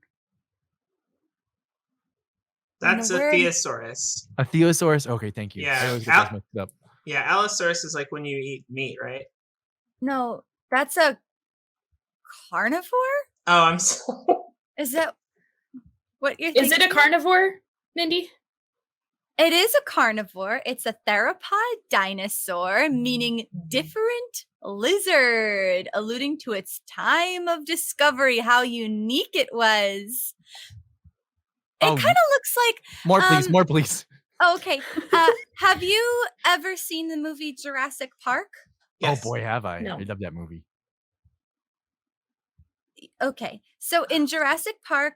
S3: That's a
S5: word-
S3: Theosaurus.
S4: A Theosaurus? Okay, thank you.
S3: Yeah,
S4: I always get those mixed up.
S3: Yeah, Allosaurus is like when you eat meat, right?
S5: No, that's a carnivore?
S3: Oh, I'm sorry.
S5: Is that what you're
S2: Is
S5: thinking?
S2: it a carnivore, Mindy?
S5: It is a carnivore. It's a theropod dinosaur, meaning different lizard, alluding to its time of discovery, how unique it was. It
S4: Oh,
S5: kind of looks like
S4: More, please. More, please.
S5: okay. Have you ever seen the movie Jurassic Park?
S3: Yes.
S4: Oh boy, have I!
S2: No.
S4: I love that movie.
S5: Okay, so in Jurassic Park,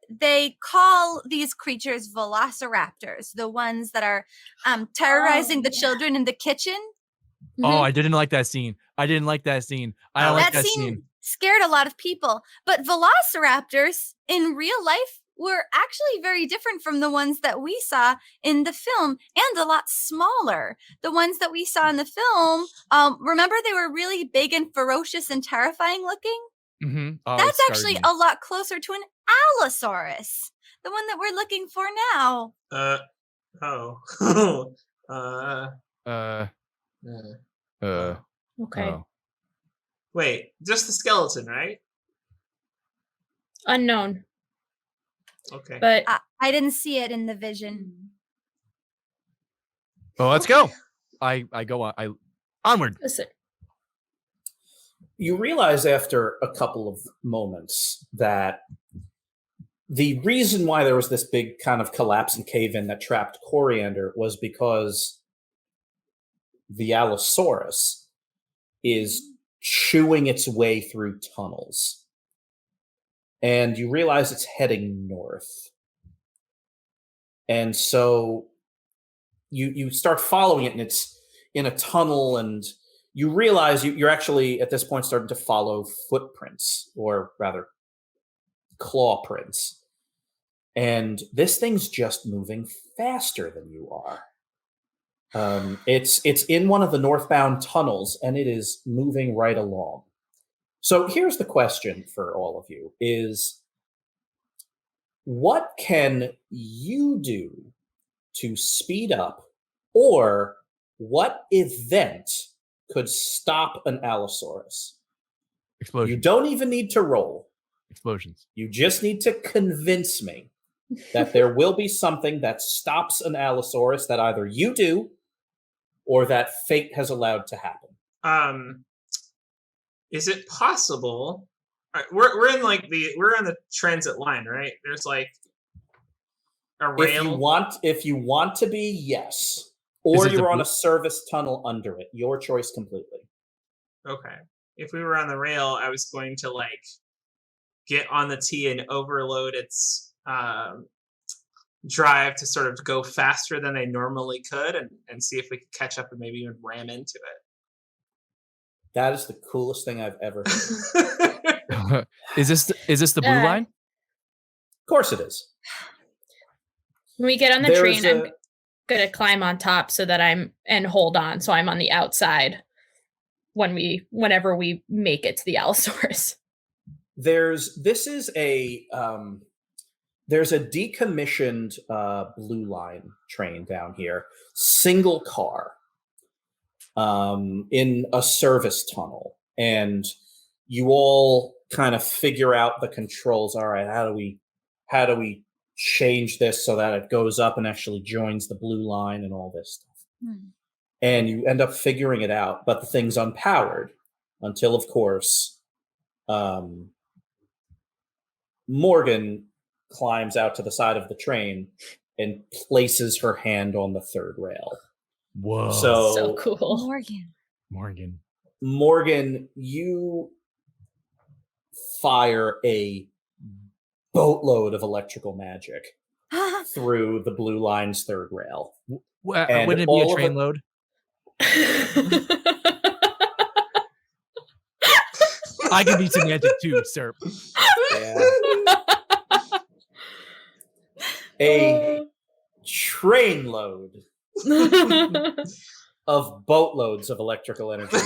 S5: they call these creatures velociraptors, the ones that are terrorizing the children in the kitchen.
S4: Oh, I didn't like that scene. I don't like that scene.
S5: That scene scared a lot of people. But velociraptors in real life were actually very different from the ones that we saw in the film, and a lot smaller. The ones that we saw in the film, remember they were really big and ferocious and terrifying looking?
S4: Mm-hmm. Oh,
S5: That's actually a lot closer to an Allosaurus, the one that we're looking for now.
S2: Okay.
S4: Oh.
S3: Wait, just the skeleton, right?
S2: Unknown.
S3: Okay.
S2: But
S5: I didn't see it in the vision.
S4: Well, let's go. I go on. Onward.
S2: listen,
S1: You realize after a couple of moments that the reason why there was this big kind of collapse and cave-in that trapped Coriander was because the Allosaurus is chewing its way through tunnels. And you realize it's heading north. And so you start following it, and it's in a tunnel, and you realize you're actually, at this point, starting to follow footprints, or rather, claw prints. And this thing's just moving faster than you are. It's in one of the northbound tunnels, and it is moving right along. So here's the question for all of you is, what can you do to speed up, or what event could stop an Allosaurus?
S4: Explosion.
S1: You don't even need to roll.
S4: Explosions.
S1: You just need to convince me that there will be something that stops an Allosaurus that either you do or that fate has allowed to happen.
S3: Is it possible? We're in we're on the transit line, right? There's like a rail.
S1: If you want to be, yes. Or you're on a service tunnel under it. Your choice completely.
S3: Okay. If we were on the rail, I was going to get on the T and overload its drive to sort of go faster than they normally could, and see if we could catch up and maybe even ram into it.
S1: That is the coolest thing I've ever heard.
S4: Is this the blue line?
S1: Of course it is.
S2: when we get on the train, I'm gonna climb on top so that and hold on, so I'm on the outside whenever we make it to the Allosaurus.
S1: There's a decommissioned blue line train down here, single car, in a service tunnel, and you all kind of figure out the controls. All right, how do we change this so that it goes up and actually joins the blue line and all this stuff? And you end up figuring it out, but the thing's unpowered until, of course, Morgan climbs out to the side of the train and places her hand on the third rail.
S4: Whoa.
S2: So cool.
S1: Morgan, you fire a boatload of electrical magic through the blue line's third rail.
S4: Wouldn't it be a train load? I can be semantic too, sir.
S1: Yeah. A train load of boatloads of electrical energy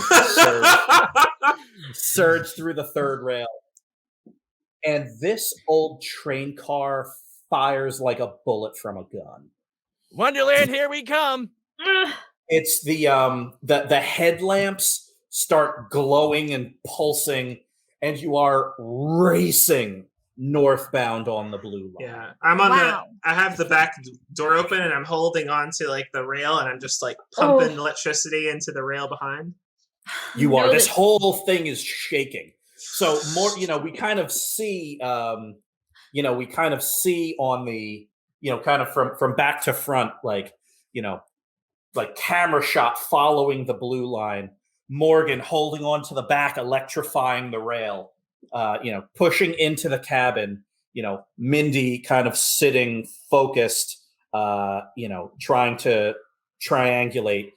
S1: surge through the third rail. And this old train car fires like a bullet from a gun.
S4: Wonderland, here we come.
S1: It's the headlamps start glowing and pulsing, and you are racing northbound on the blue line.
S3: Yeah, I'm on I have the back door open, and I'm holding on to the rail, and I'm just pumping electricity into the rail behind.
S1: You are. This whole thing is shaking. So we kind of see, on the, kind of from back to front, like camera shot following the blue line, Morgan holding on to the back, electrifying the rail, pushing into the cabin, Mindy kind of sitting focused, trying to triangulate,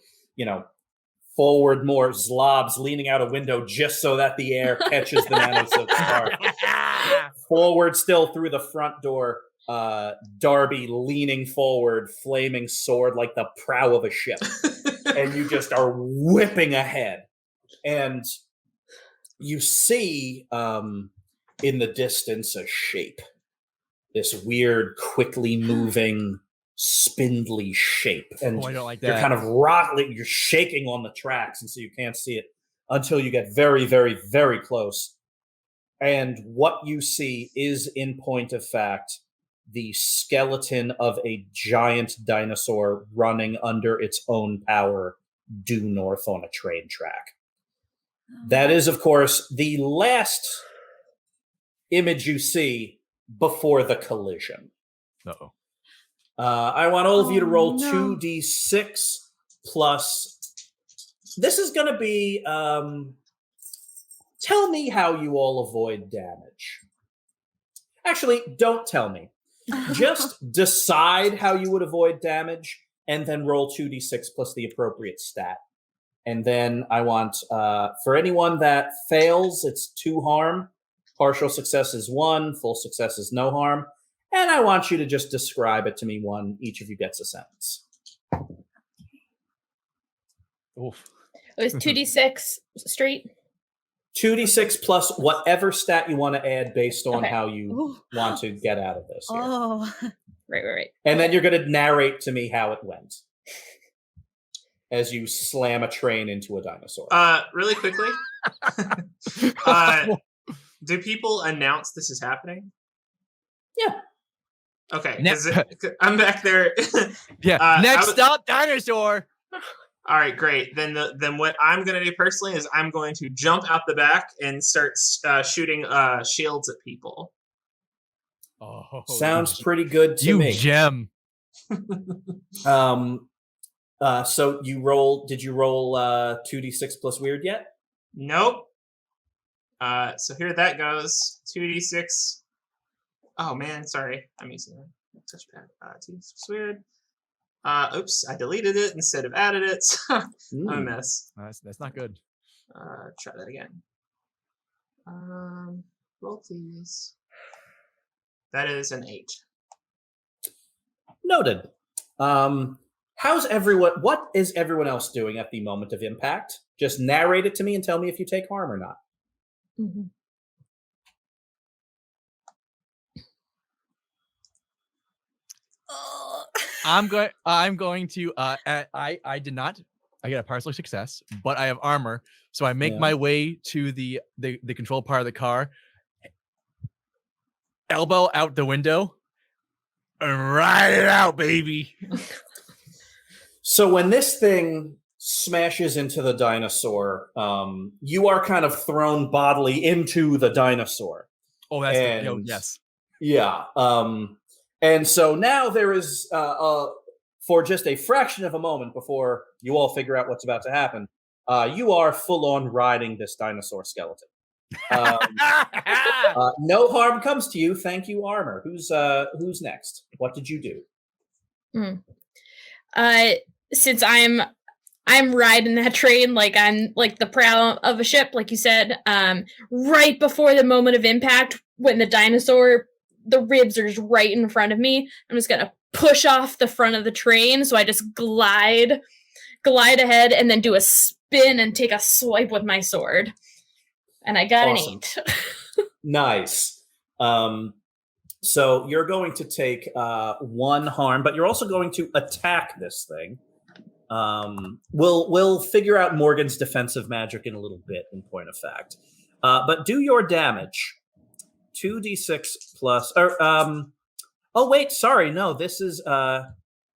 S1: Forward more. Zlobs leaning out a window just so that the air catches the nanosilk scarf. Forward still through the front door. Darby leaning forward, flaming sword like the prow of a ship. And you just are whipping ahead. And you see in the distance a shape. This weird, quickly moving, spindly shape. And
S4: I don't like that.
S1: you're kind of rattling, you're shaking on the tracks, and so you can't see it until you get very, very, very close. And what you see is, in point of fact, the skeleton of a giant dinosaur running under its own power due north on a train track. That is, of course, the last image you see before the collision.
S4: Uh-oh.
S1: I want all of you to roll
S5: no.
S1: 2d6 plus. This is going to be. Tell me how you all avoid damage. Actually, don't tell me. Just decide how you would avoid damage, and then roll 2d6 plus the appropriate stat. And then I want, for anyone that fails, it's 2 harm. Partial success is 1. Full success is no harm. And I want you to just describe it to me one. Each of you gets a sentence.
S4: Oof.
S2: It was 2d6 straight.
S1: 2d6 plus whatever stat you want to add based on
S2: Okay.
S1: how you want to get out of this. Here.
S5: Oh.
S2: Right.
S1: And then you're going to narrate to me how it went as you slam a train into a dinosaur.
S3: Really quickly. Do people announce this is happening?
S1: Yeah.
S3: Okay,
S4: Ne-
S3: 'cause I'm back there.
S4: Yeah. Next stop, dinosaur.
S3: All right, great. Then what I'm going to do personally is I'm going to jump out the back and start shooting shields at people.
S4: Oh,
S1: Sounds pretty good to
S4: you
S1: me.
S4: gem.
S1: So you roll? Did you roll 2d6 plus weird yet?
S3: Nope. So here that goes. 2d6. Oh man, sorry. I'm using a touchpad. 2d6 weird. Oops, I deleted it instead of added it. I'm a mess.
S4: That's not good.
S3: Try that again. Roll please. That is an 8.
S1: Noted. How's everyone? What is everyone else doing at the moment of impact? Just narrate it to me and tell me if you take harm or not.
S2: Mm-hmm.
S4: I'm going to. I did not. I get a partial success, but I have armor, so I make my way to the control part of the car. Elbow out the window, and ride it out, baby.
S1: So when this thing smashes into the dinosaur, you are kind of thrown bodily into the dinosaur.
S4: Oh, that's yes.
S1: Yeah. And so now there is, for just a fraction of a moment before you all figure out what's about to happen, you are full on riding this dinosaur skeleton. No harm comes to you. Thank you, Armor. Who's next? What did you do?
S2: Since I'm riding that train like I'm like the prow of a ship, like you said, right before the moment of impact, when the dinosaur, the ribs are just right in front of me, I'm just gonna push off the front of the train, so I just glide ahead and then do a spin and take a swipe with my sword. And I got
S1: Awesome.
S2: an 8.
S1: Nice. So you're going to take 1 harm, but you're also going to attack this thing. We'll figure out Morgan's defensive magic in a little bit, in point of fact. But do your damage. 2d6 plus. Oh wait, sorry. No, this is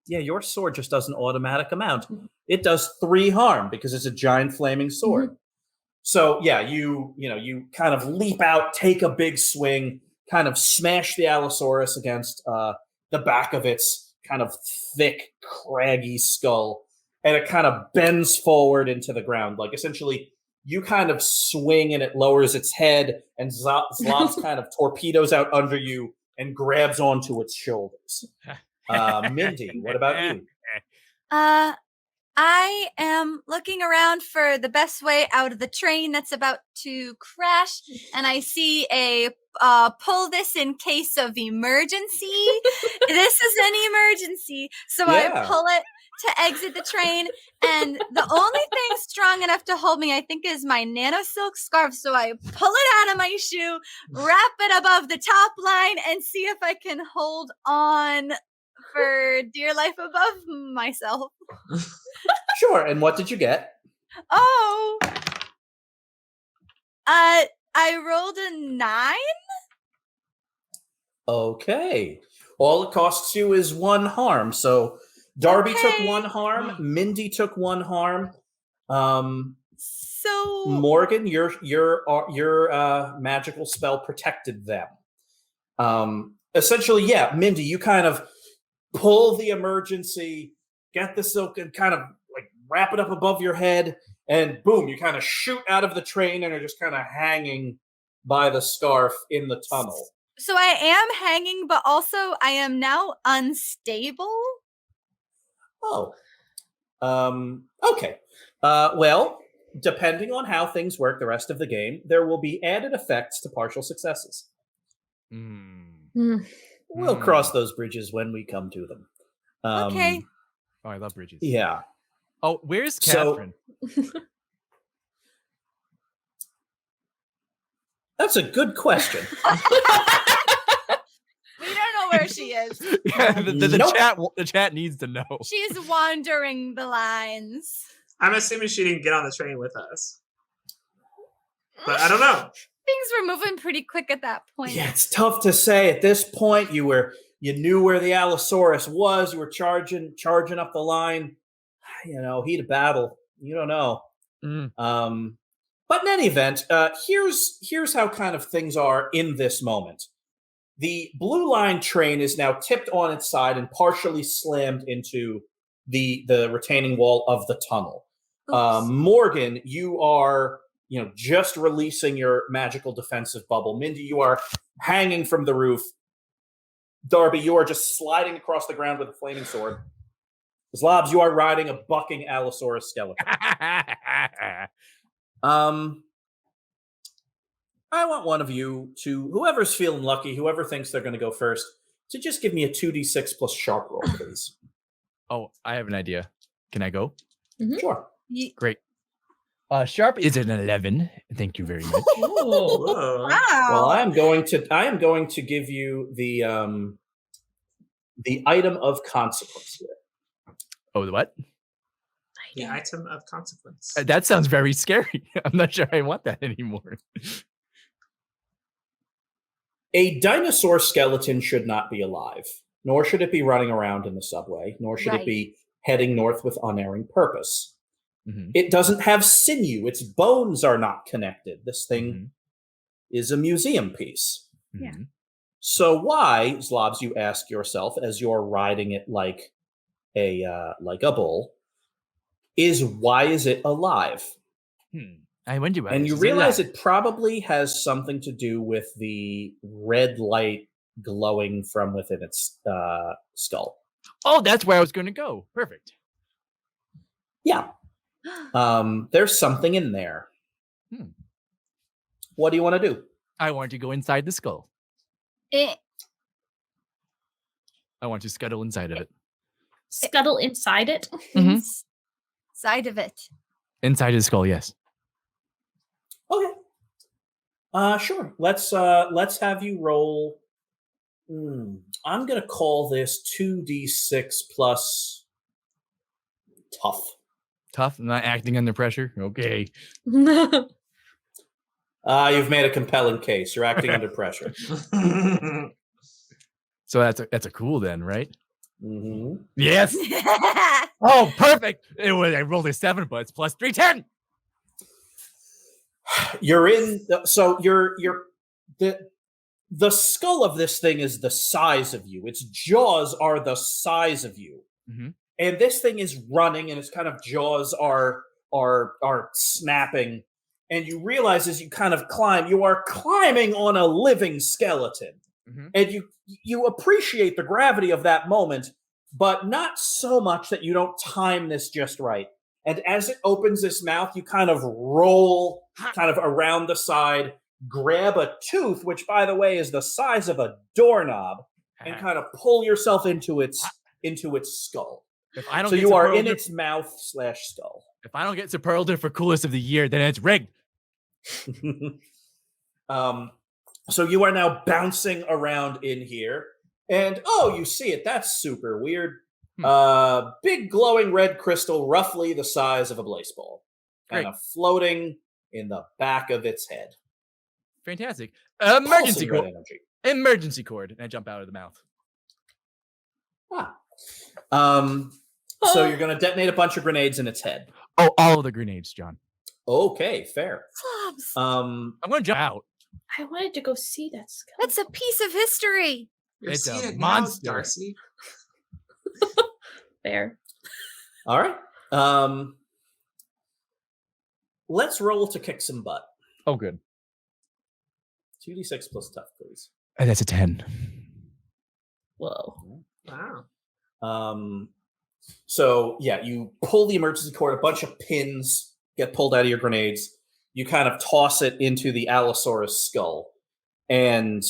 S1: your sword just does an automatic amount. It does 3 harm because it's a giant flaming sword. Mm-hmm. So yeah, you kind of leap out, take a big swing, kind of smash the Allosaurus against the back of its kind of thick, craggy skull, and it kind of bends forward into the ground. Like essentially, you kind of swing and it lowers its head, and Zlobs kind of torpedoes out under you and grabs onto its shoulders. Mindy, what about you?
S5: I am looking around for the best way out of the train that's about to crash, and I see a pull this in case of emergency. This is an emergency. So I pull it to exit the train, and the only thing strong enough to hold me, I think, is my nano silk scarf. So I pull it out of my shoe, wrap it above the top line, and see if I can hold on for dear life above myself.
S1: Sure. And what did you get?
S5: Oh, I rolled a 9.
S1: Okay. All it costs you is 1 harm. So Darby took 1 harm. Mindy took 1 harm.
S5: So
S1: Morgan, your magical spell protected them. Essentially, yeah, Mindy, you kind of pull the emergency, get the silk, and kind of like wrap it up above your head, and boom, you kind of shoot out of the train and are just kind of hanging by the scarf in the tunnel.
S5: So I am hanging, but also I am now unstable.
S1: Oh. Okay. Well, depending on how things work the rest of the game, there will be added effects to partial successes. We'll cross those bridges when we come to them.
S5: Okay.
S4: Oh, I love bridges.
S1: Yeah.
S4: Oh, where's Catherine?
S1: That's a good question.
S5: We don't know where she is.
S4: Yeah, the chat needs to know.
S5: She's wandering the lines.
S3: I'm assuming she didn't get on the train with us. But I don't know.
S5: Things were moving pretty quick at that point.
S1: Yeah, it's tough to say. At this point, you knew where the Allosaurus was. You were charging up the line. You know, heat of battle. You don't know. But in any event, here's how kind of things are in this moment. The blue line train is now tipped on its side and partially slammed into the retaining wall of the tunnel. Morgan, you are just releasing your magical defensive bubble. Mindy, you are hanging from the roof. Darby, you are just sliding across the ground with a flaming sword. Zlobs, you are riding a bucking Allosaurus skeleton. I want one of you to, whoever's feeling lucky, whoever thinks they're going to go first, to just give me a 2d6 plus sharp roll, please.
S4: Oh, I have an idea. Can I go?
S1: Sure.
S4: Great. Sharp is an 11. Thank you very much.
S3: Whoa.
S5: Wow.
S1: Well, I am going to give you the item of consequence here.
S4: Oh, the what?
S3: The item of consequence.
S4: That sounds very scary. I'm not sure I want that anymore.
S1: A dinosaur skeleton should not be alive, nor should it be running around in the subway, nor should it be heading north with unerring purpose. It doesn't have sinew. Its bones are not connected. This thing is a museum piece.
S2: Yeah.
S1: So why, Zlobs, you ask yourself as you're riding it like a bull, why is it alive?
S4: I wonder why.
S1: And you realize it probably has something to do with the red light glowing from within its skull.
S4: Oh, that's where I was going to go. Perfect.
S1: Yeah. There's something in there. What do you want to do?
S4: I want to go inside the skull. I want to scuttle inside of it.
S2: Scuttle inside it?
S5: Side of it.
S4: Inside his skull, yes.
S1: Okay. Sure. Let's have you roll. I'm gonna call this 2d6 plus tough.
S4: Tough? Not acting under pressure? Okay.
S1: You've made a compelling case. You're acting under pressure.
S4: So that's a cool then, right?
S1: Yes.
S4: Oh, perfect. I rolled a 7, but it's plus 3, 10.
S1: You're in. So the skull of this thing is the size of you. Its jaws are the size of you, and this thing is running, and its kind of jaws are snapping. And you realize as you kind of climb, you are climbing on a living skeleton, and you appreciate the gravity of that moment. but not so much that you don't time this just right. And as it opens its mouth, you kind of roll kind of around the side, grab a tooth, which, by the way, is the size of a doorknob, and kind of pull yourself into its skull.
S4: If I don't
S1: so
S4: get
S1: you are in
S4: superlative-
S1: its mouth / skull.
S4: If I don't get superlative for coolest of the year, then it's rigged.
S1: So you are now bouncing around in here, and you see it. That's super weird. Big glowing red crystal, roughly the size of a Blaseball, kind of floating in the back of its head.
S4: Fantastic. Emergency
S1: Pulsing red
S4: cord.
S1: energy.
S4: Emergency cord. And I jump out of the mouth.
S1: So you're going to detonate a bunch of grenades in its head.
S4: Oh, all of the grenades, John.
S1: Okay, fair.
S5: Zlobs.
S4: I'm going to jump out.
S2: I wanted to go see that skeleton.
S5: That's a piece of history.
S3: You're
S4: It's a
S3: seeing it now,
S4: monster.
S3: Darcy.
S2: Fair.
S1: All right. Let's roll to kick some butt.
S4: Oh, good.
S1: 2d6 plus tough, please.
S4: That's a 10.
S2: Whoa.
S3: Wow.
S1: So yeah, you pull the emergency cord, a bunch of pins get pulled out of your grenades. You kind of toss it into the Allosaurus skull and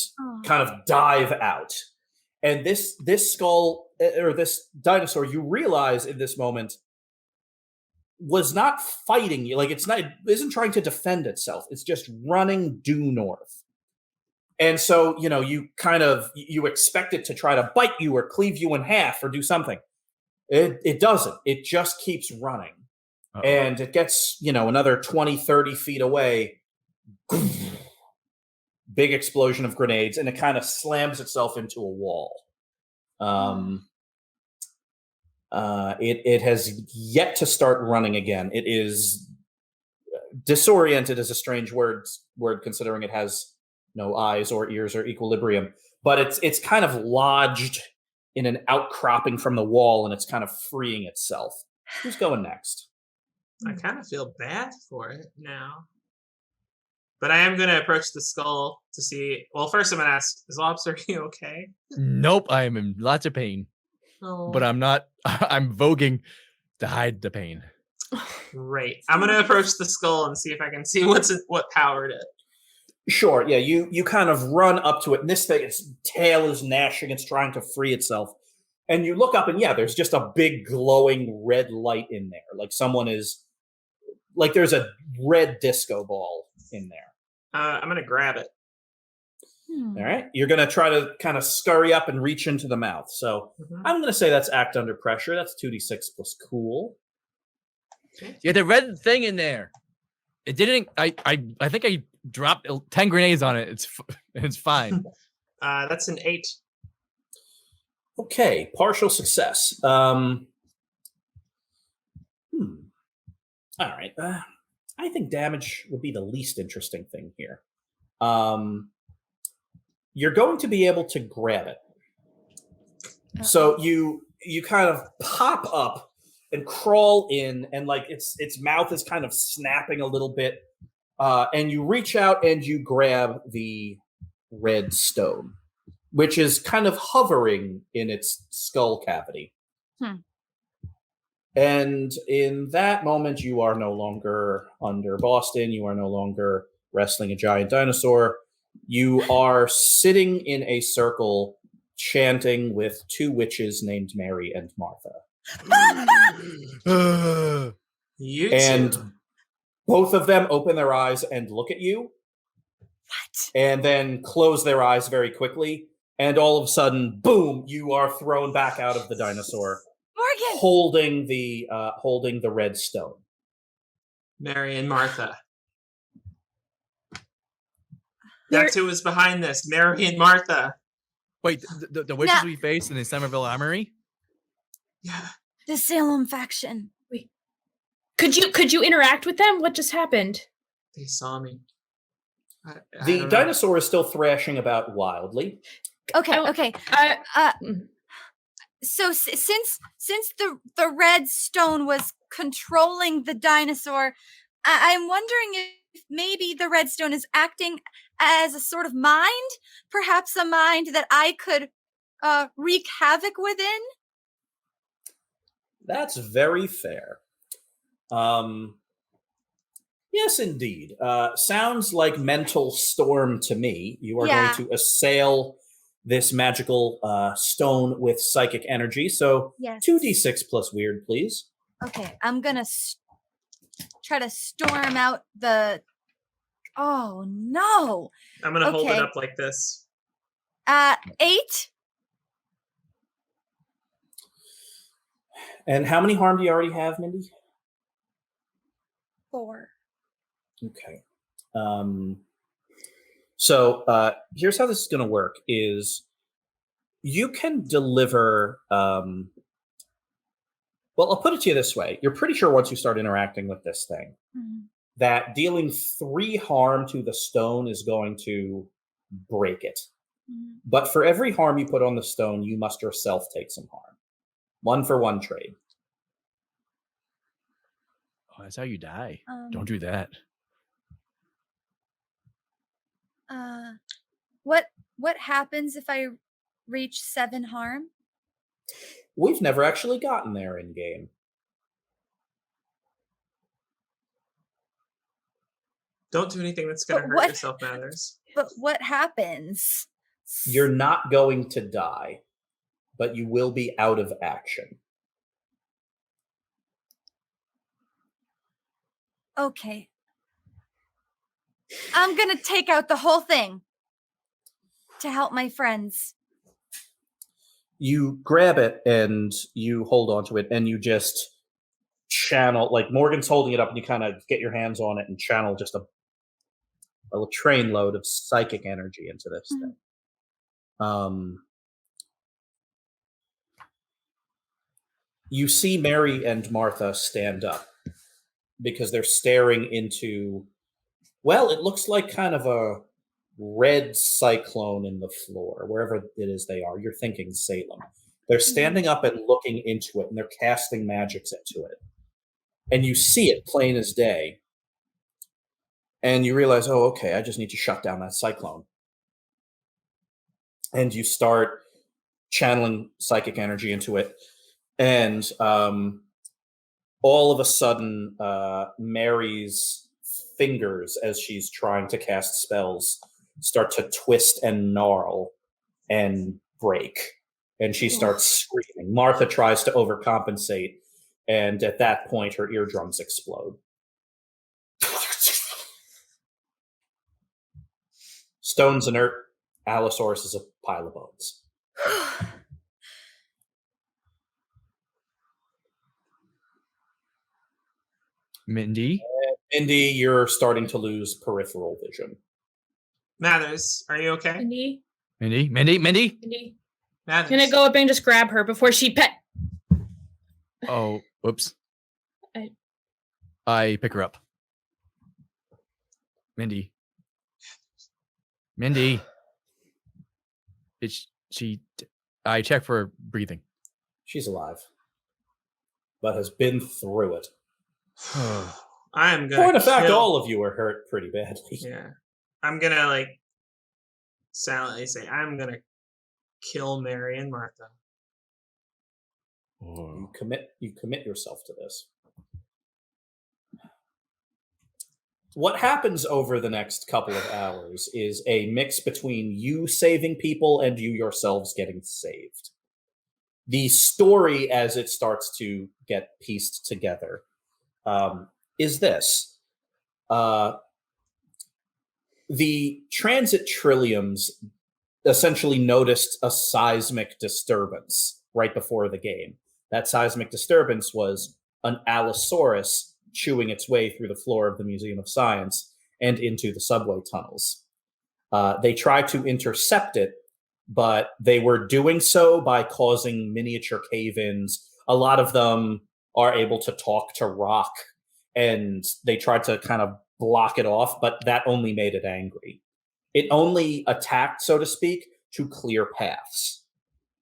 S1: kind of dive out. And this skull, or this dinosaur, you realize in this moment, was not fighting you. Like, it isn't trying to defend itself. It's just running due north. And so, you expect it to try to bite you or cleave you in half or do something. It doesn't. It just keeps running. Uh-oh. And it gets, another 20, 30 feet away. Big explosion of grenades, and it kind of slams itself into a wall. It has yet to start running again. It is disoriented is a strange word considering it has no eyes or ears or equilibrium, but it's kind of lodged in an outcropping from the wall, and it's kind of freeing itself. Who's going next?
S3: I kind of feel bad for it now. But I am going to approach the skull to see. Well, first I'm going to ask, Zlobs, are you okay?
S4: Nope, I am in lots of pain.
S3: Oh.
S4: But I'm not. I'm voguing to hide the pain.
S3: Great. I'm going to approach the skull and see if I can see what powered it.
S1: Sure. Yeah, you kind of run up to it, and this thing, its tail is gnashing. It's trying to free itself. And you look up, and there's just a big glowing red light in there. Like someone is, like there's a red disco ball in there.
S3: I'm going to grab it.
S1: All right. You're going to try to kind of scurry up and reach into the mouth. So I'm going to say that's act under pressure. That's 2d6 plus cool.
S4: Yeah, the red thing in there. It didn't. I think I dropped 10 grenades on it. It's fine.
S3: That's an 8.
S1: Okay, partial success. All right. I think damage would be the least interesting thing here. You're going to be able to grab it. So you kind of pop up and crawl in, and like its mouth is kind of snapping a little bit, and you reach out and you grab the red stone, which is kind of hovering in its skull cavity. And in that moment, you are no longer under Boston. You are no longer wrestling a giant dinosaur. You are sitting in a circle chanting with 2 witches named Mary and Martha. And both of them open their eyes and look at you.
S5: What? And
S1: then close their eyes very quickly. And all of a sudden, boom, you are thrown back out of the dinosaur.
S5: Morgan!
S1: Holding the red stone.
S3: Mary and Martha. That's who was behind this. Mary and Martha.
S4: Wait, the witches we faced in the Somerville Armory?
S3: Yeah.
S5: The Salem faction.
S2: Wait. Could you interact with them? What just happened?
S3: They saw me.
S1: The dinosaur is still thrashing about wildly.
S5: Okay. So since the red stone was controlling the dinosaur, I'm wondering if maybe the red stone is acting as a sort of mind, perhaps a mind that I could wreak havoc within.
S1: That's very fair. Yes, indeed. Sounds like mental storm to me. You are
S5: Yeah.
S1: going to assail this magical stone with psychic energy. So
S5: Yes.
S1: 2d6 plus weird, please.
S5: Okay, I'm gonna try to storm out the. Oh no!
S3: I'm gonna hold it
S5: Okay.
S3: up like this.
S5: 8.
S1: And how many harm do you already have, Mindy?
S5: 4.
S1: Okay. So here's how this is going to work: is you can deliver. Well, I'll put it to you this way: you're pretty sure once you start interacting with this thing, that dealing 3 harm to the stone is going to break it. But for every harm you put on the stone, you must yourself take some harm. 1-for-1 trade.
S4: Oh, that's how you die. Don't do that.
S5: What happens if I reach 7 harm?
S1: We've never actually gotten there in game.
S3: Don't do anything that's gonna
S5: But
S3: hurt
S5: what-
S3: yourself, Mathers.
S5: But what happens?
S1: You're not going to die, but you will be out of action.
S5: Okay. I'm gonna take out the whole thing to help my friends.
S1: You grab it and you hold onto it and you just channel, like Morgan's holding it up and you kind of get your hands on it and channel just a train load of psychic energy into this thing. You see Mary and Martha stand up because they're staring into, well, it looks like kind of a red cyclone in the floor, wherever it is they are. You're thinking Salem. They're standing up and looking into it, and they're casting magics into it. And you see it plain as day. And you realize, oh, okay, I just need to shut down that cyclone. And you start channeling psychic energy into it. And all of a sudden, Mary's fingers, as she's trying to cast spells, start to twist and gnarl and break. And she starts screaming. Martha tries to overcompensate. And at that point, her eardrums explode. Stone's inert. Allosaurus is a pile of bones.
S4: Mindy?
S1: Mindy, you're starting to lose peripheral vision.
S3: Mathers, are you okay?
S2: Mindy,
S4: Mindy?
S2: Mindy. I'm
S3: Mathers.
S2: gonna go up and just grab her before she pet.
S4: Oh, whoops.
S2: I-
S4: I pick her up. Mindy. I check for breathing.
S1: She's alive, but has been through it.
S3: I'm gonna.
S1: Point of fact,
S3: kill-
S1: all of you are hurt pretty badly.
S3: Yeah, I'm gonna like silently say, I'm gonna kill Mary and Martha.
S1: You commit yourself to this. What happens over the next couple of hours is a mix between you saving people and you yourselves getting saved. The story, as it starts to get pieced together, is this. The Transit Trilliums essentially noticed a seismic disturbance right before the game. That seismic disturbance was an Allosaurus chewing its way through the floor of the Museum of Science and into the subway tunnels. They tried to intercept it, but they were doing so by causing miniature cave-ins. A lot of them are able to talk to rock, and they tried to kind of block it off, but that only made it angry. It only attacked, so to speak, to clear paths.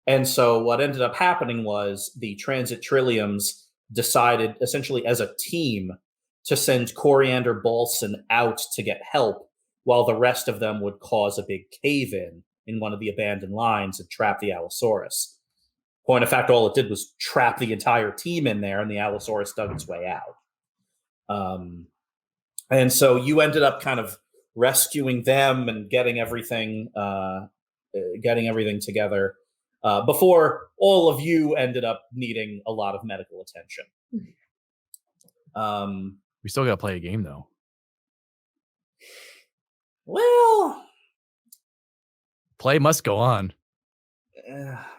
S1: And so what ended up happening was the Transit Trilliums decided, essentially as a team, to send Coriander Balson out to get help, while the rest of them would cause a big cave-in one of the abandoned lines and trap the Allosaurus. Point of fact, all it did was trap the entire team in there, and the Allosaurus dug its way out. And so you ended up kind of rescuing them and getting everything together before all of you ended up needing a lot of medical attention.
S4: We still got to play a game, though.
S1: Well,
S4: play must go on.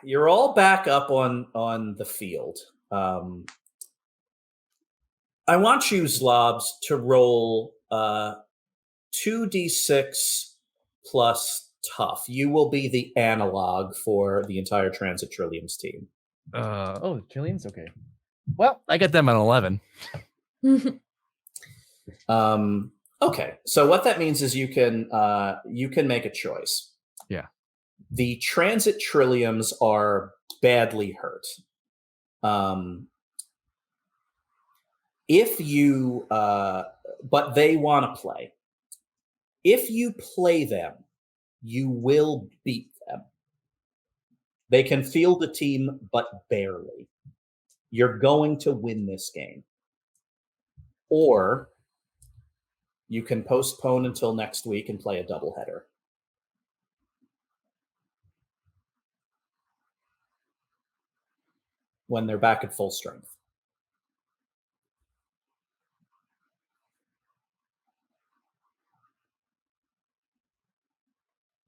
S1: You're all back up on the field. I want you, Zlobs, to roll 2d6 plus tough. You will be the analog for the entire Transit Trilliums team.
S4: Oh, Trilliums? Okay. Well, I got them at 11.
S1: Okay, so what that means is you can make a choice.
S4: Yeah.
S1: The Transit Trilliums are badly hurt. If you, but they want to play. If you play them, you will beat them. They can field a team, but barely. You're going to win this game. Or you can postpone until next week and play a doubleheader. When they're back at full strength.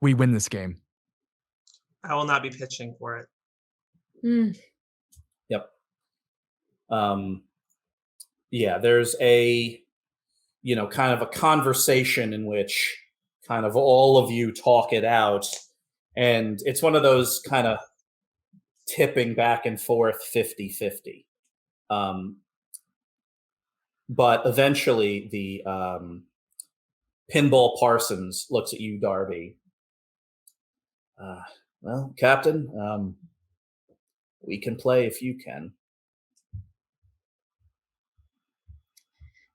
S4: We win this game.
S3: I will not be pitching for it.
S1: Yep. Yeah, there's a, kind of a conversation in which kind of all of you talk it out. And it's one of those kind of tipping back and forth 50-50. But eventually the Pinball Parsons looks at you, Darby. Well, Captain, we can play if you can.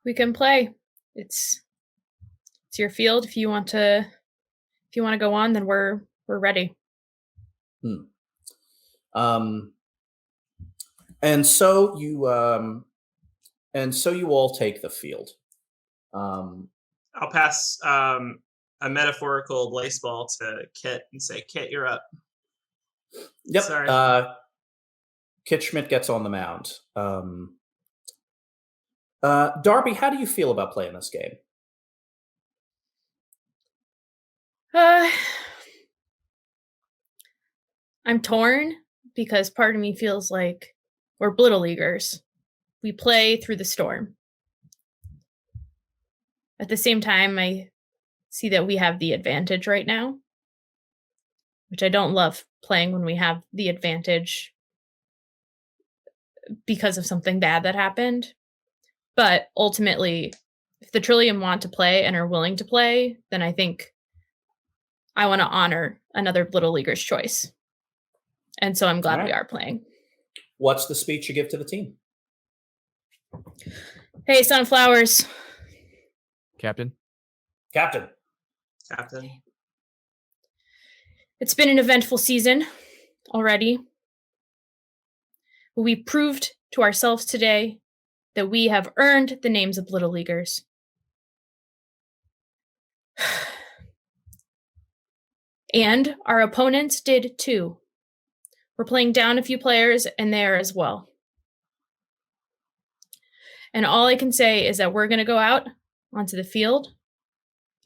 S2: We can play. It's your field. If you want to go on, then we're ready.
S1: And so you all take the field.
S3: I'll pass a metaphorical blaseball to Kit and say, Kit, you're up.
S1: Yep.
S3: Sorry.
S1: Kit Schmidt gets on the mound. Darby, how do you feel about playing this game?
S2: I'm torn because part of me feels like we're Blittle Leaguers. We play through the storm. At the same time, I see that we have the advantage right now, which I don't love playing when we have the advantage because of something bad that happened. But ultimately, if the Trillium want to play and are willing to play, then I think I want to honor another Blittle Leaguer's choice. And so I'm glad we are playing.
S1: What's the speech you give to the team?
S2: Hey, Sunflowers.
S4: Captain.
S2: It's been an eventful season already. We proved to ourselves today that we have earned the names of Blittle Leaguers. And our opponents did too. We're playing down a few players and there as well. And all I can say is that we're going to go out onto the field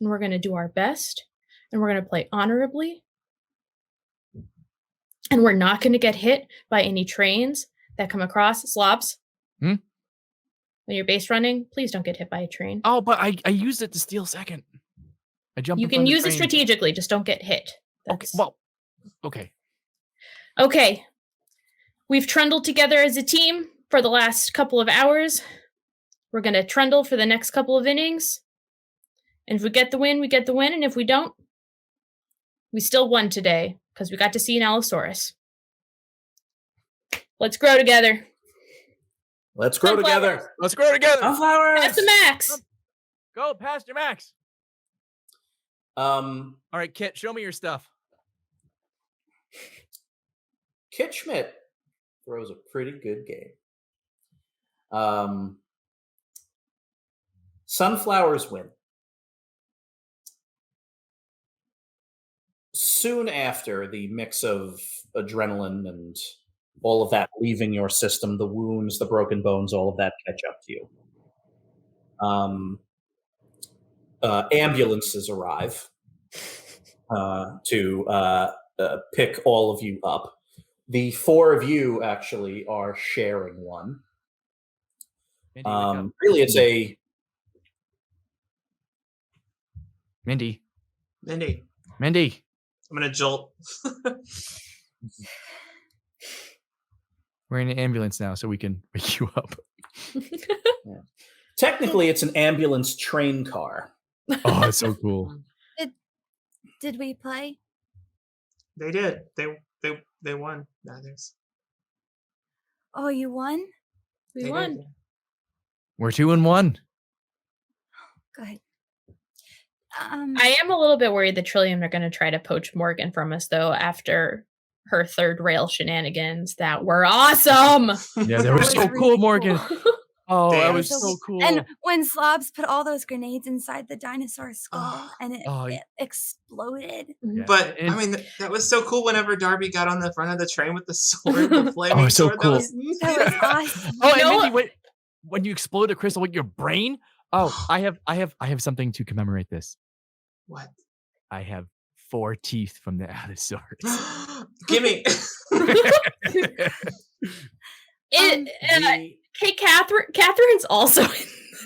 S2: and we're going to do our best and we're going to play honorably. And we're not going to get hit by any trains that come across. Zlobs. When you're base running, please don't get hit by a train.
S4: Oh, but I used it to steal second. I jumped.
S2: You can use it strategically, just don't get hit.
S4: Okay. Well, okay.
S2: Okay. We've trundled together as a team for the last couple of hours. We're going to trundle for the next couple of innings. And if we get the win, we get the win. And if we don't, we still won today because we got to see an Allosaurus. Let's grow together.
S1: Let's grow together.
S4: Let's grow together.
S1: Sunflowers.
S2: That's the max.
S4: Go, Pastor Max.
S1: All
S4: right, Kit, show me your stuff.
S1: Kit Schmidt, throws a pretty good game. Sunflowers win. Soon after, the mix of adrenaline and all of that leaving your system, the wounds, the broken bones, all of that catch up to you. Ambulances arrive to pick all of you up. The four of you actually are sharing one. Really, it's a
S4: Mindy.
S3: Mindy. I'm gonna jolt.
S4: We're in an ambulance now, so we can wake you up.
S1: Yeah. Technically, it's an ambulance train car.
S4: Oh, it's so cool.
S5: Did we play?
S3: They did. They won. Others.
S5: Oh, you won?
S2: We won.
S4: We're 2-1.
S5: Good.
S2: I am a little bit worried the Trillium are going to try to poach Morgan from us, though, after her third rail shenanigans that were awesome.
S4: Yeah, they were so cool, Morgan. Oh, that
S3: Damn.
S4: was so cool.
S5: And when Zlobs put all those grenades inside the dinosaur skull and it exploded.
S4: Yeah.
S3: But I mean, that was so cool. Whenever Darby got on the front of the train with the sword, the flaming
S4: so
S3: sword,
S4: cool.
S5: That was awesome.
S4: Oh, and Mindy, when you explode a crystal with your brain. Oh, I have something to commemorate this.
S3: What?
S4: I have 4 teeth from the Allosaurus.
S3: Gimme.
S2: Hey, Catherine's also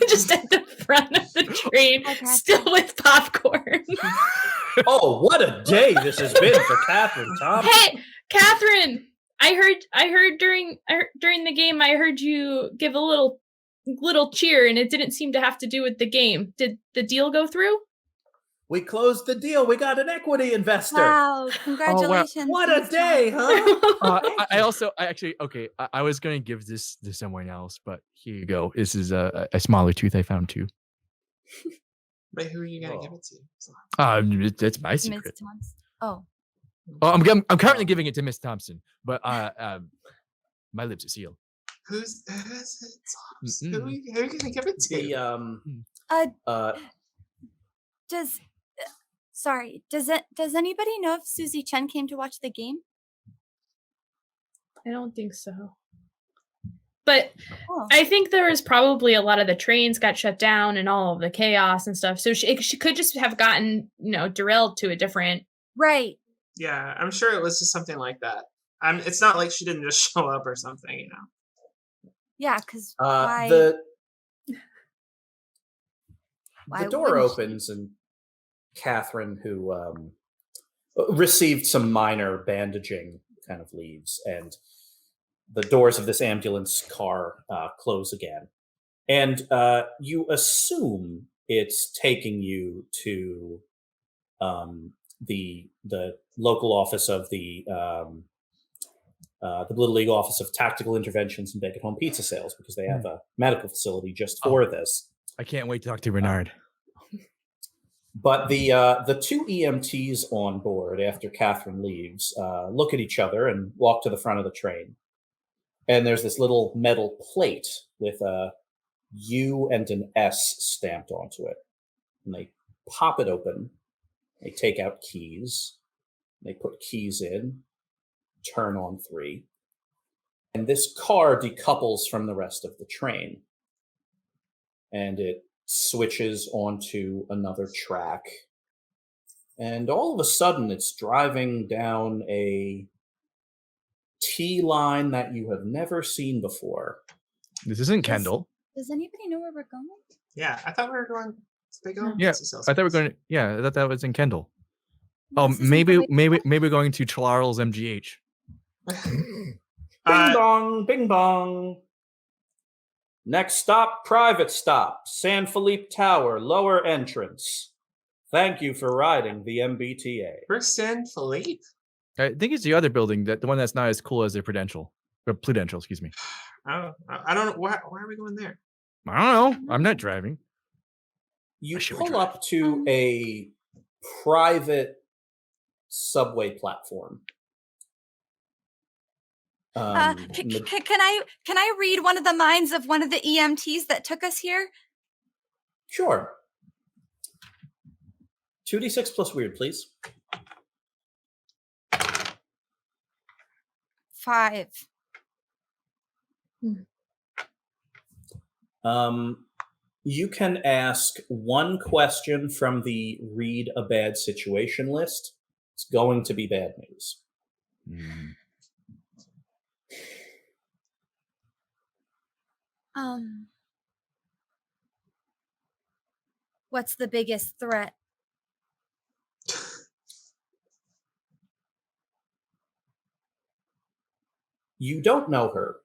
S2: just at the front of the train, still with popcorn.
S1: Oh, what a day this has been for Catherine Thompson.
S2: Hey, Catherine, I heard during the game, I heard you give a little cheer, and it didn't seem to have to do with the game. Did the deal go through?
S1: We closed the deal. We got an equity investor.
S5: Wow, congratulations.
S1: What a day, huh?
S4: I was going to give this to someone else, but here you go. This is a smaller tooth I found too.
S3: But who are you going to give it to?
S4: It's my secret.
S5: Oh,
S4: I'm currently giving it to Miss Thompson, but my lips are sealed.
S3: Who's it? Who are you going to give it to?
S5: Does anybody know if Susie Chen came to watch the game?
S2: I don't think so. But I think there was probably a lot of the trains got shut down and all of the chaos and stuff. So she could just have gotten, derailed to a different.
S5: Right.
S3: Yeah, I'm sure it was just something like that. It's not like she didn't just show up or something,
S5: Yeah, because
S1: the door opens and Catherine, who received some minor bandaging, kind of leaves, and the doors of this ambulance car close again. And you assume it's taking you to the local office of the Blittle League Office of Tactical Interventions and Bake-at-Home Pizza Sales, because they have a medical facility just for this.
S4: I can't wait to talk to Bernard.
S1: But the 2 EMTs on board, after Catherine leaves, look at each other and walk to the front of the train. And there's this little metal plate with a U and an S stamped onto it. And they pop it open. They take out keys. They put keys in, turn on 3. And this car decouples from the rest of the train. And it switches onto another track. And all of a sudden, it's driving down a T line that you have never seen before.
S4: This isn't Kendall.
S5: Does anybody know where we're going?
S3: Yeah, I thought we were going to Big O.
S4: Yeah, I thought we were going to. Yeah, I thought that was in Kendall. Oh, maybe we're going to Charles MGH.
S1: Bing bong, bing bong. Next stop, private stop, San Felipe Tower, lower entrance. Thank you for riding the MBTA.
S3: Where's San Felipe?
S4: I think it's the other building, the one that's not as cool as their Prudential. Or Prudential, excuse me.
S3: I don't know. Why are we going there?
S4: I don't know. I'm not driving.
S1: You pull up to a private subway platform.
S5: Can I read one of the minds of one of the EMTs that took us here?
S1: Sure. 2d6 plus weird, please.
S5: 5.
S1: You can ask one question from the read a bad situation list. It's going to be bad news.
S5: What's the biggest threat?
S1: You don't know her.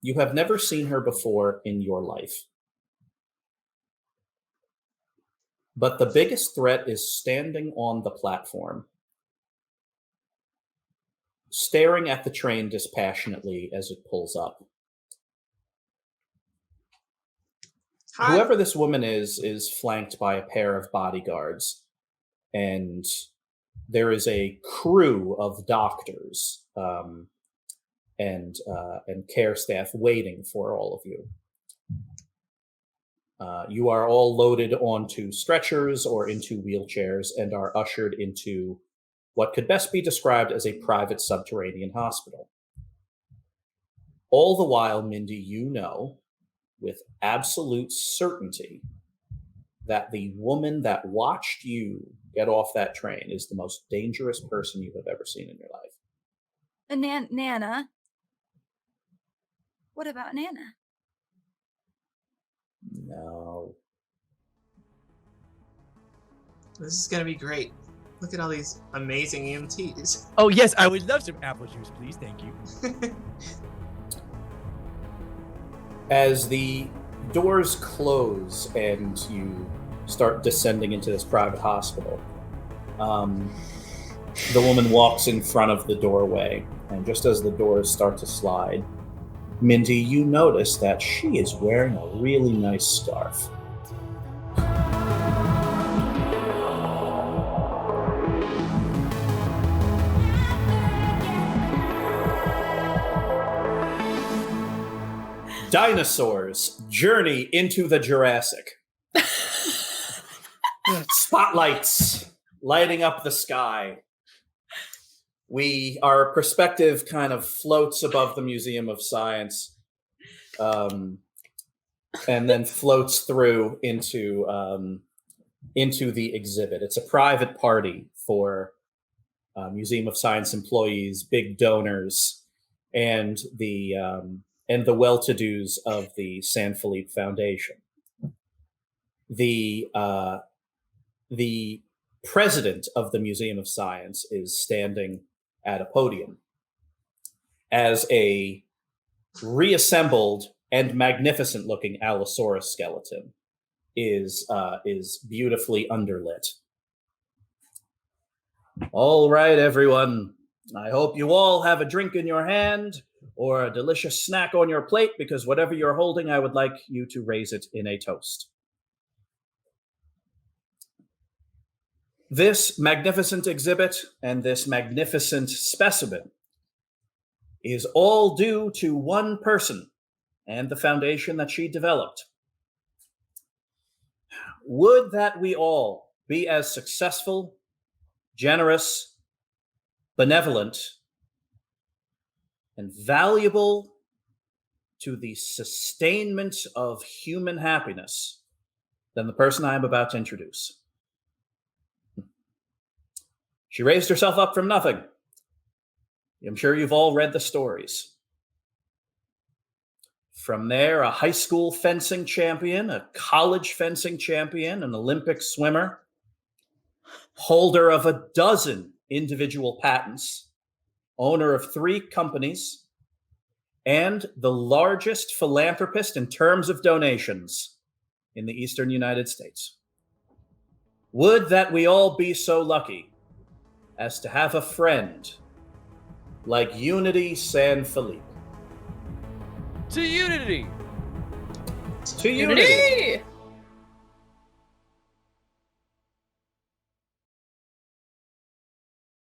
S1: You have never seen her before in your life. But the biggest threat is standing on the platform, staring at the train dispassionately as it pulls up.
S3: Hi.
S1: Whoever this woman is flanked by a pair of bodyguards, and there is a crew of doctors and care staff waiting for all of you. You are all loaded onto stretchers or into wheelchairs and are ushered into what could best be described as a private subterranean hospital. All the while, Mindy, you know with absolute certainty that the woman that watched you get off that train is the most dangerous person you have ever seen in your life.
S5: Nana? What about Nana?
S1: No.
S3: This is going to be great. Look at all these amazing EMTs.
S4: Oh, yes, I would love some apple juice, please. Thank you.
S1: As the doors close and you start descending into this private hospital, the woman walks in front of the doorway, and just as the doors start to slide, Mindy, you notice that she is wearing a really nice scarf. Dinosaurs journey into the Jurassic. Spotlights lighting up the sky. Our perspective kind of floats above the Museum of Science, and then floats through into the exhibit. It's a private party for Museum of Science employees, big donors, and the well-to-dos of the San Felipe Foundation. The president of the Museum of Science is standing at a podium as a reassembled and magnificent-looking Allosaurus skeleton is beautifully underlit. All right, everyone. I hope you all have a drink in your hand or a delicious snack on your plate, because whatever you're holding, I would like you to raise it in a toast. This magnificent exhibit and this magnificent specimen is all due to one person and the foundation that she developed. Would that we all be as successful, generous, benevolent, and valuable to the sustainment of human happiness than the person I am about to introduce. She raised herself up from nothing. I'm sure you've all read the stories. From there, a high school fencing champion, a college fencing champion, an Olympic swimmer, holder of 12 individual patents, owner of 3 companies, and the largest philanthropist in terms of donations in the eastern United States. Would that we all be so lucky as to have a friend like Unity San Felipe.
S4: To Unity!
S1: To Unity!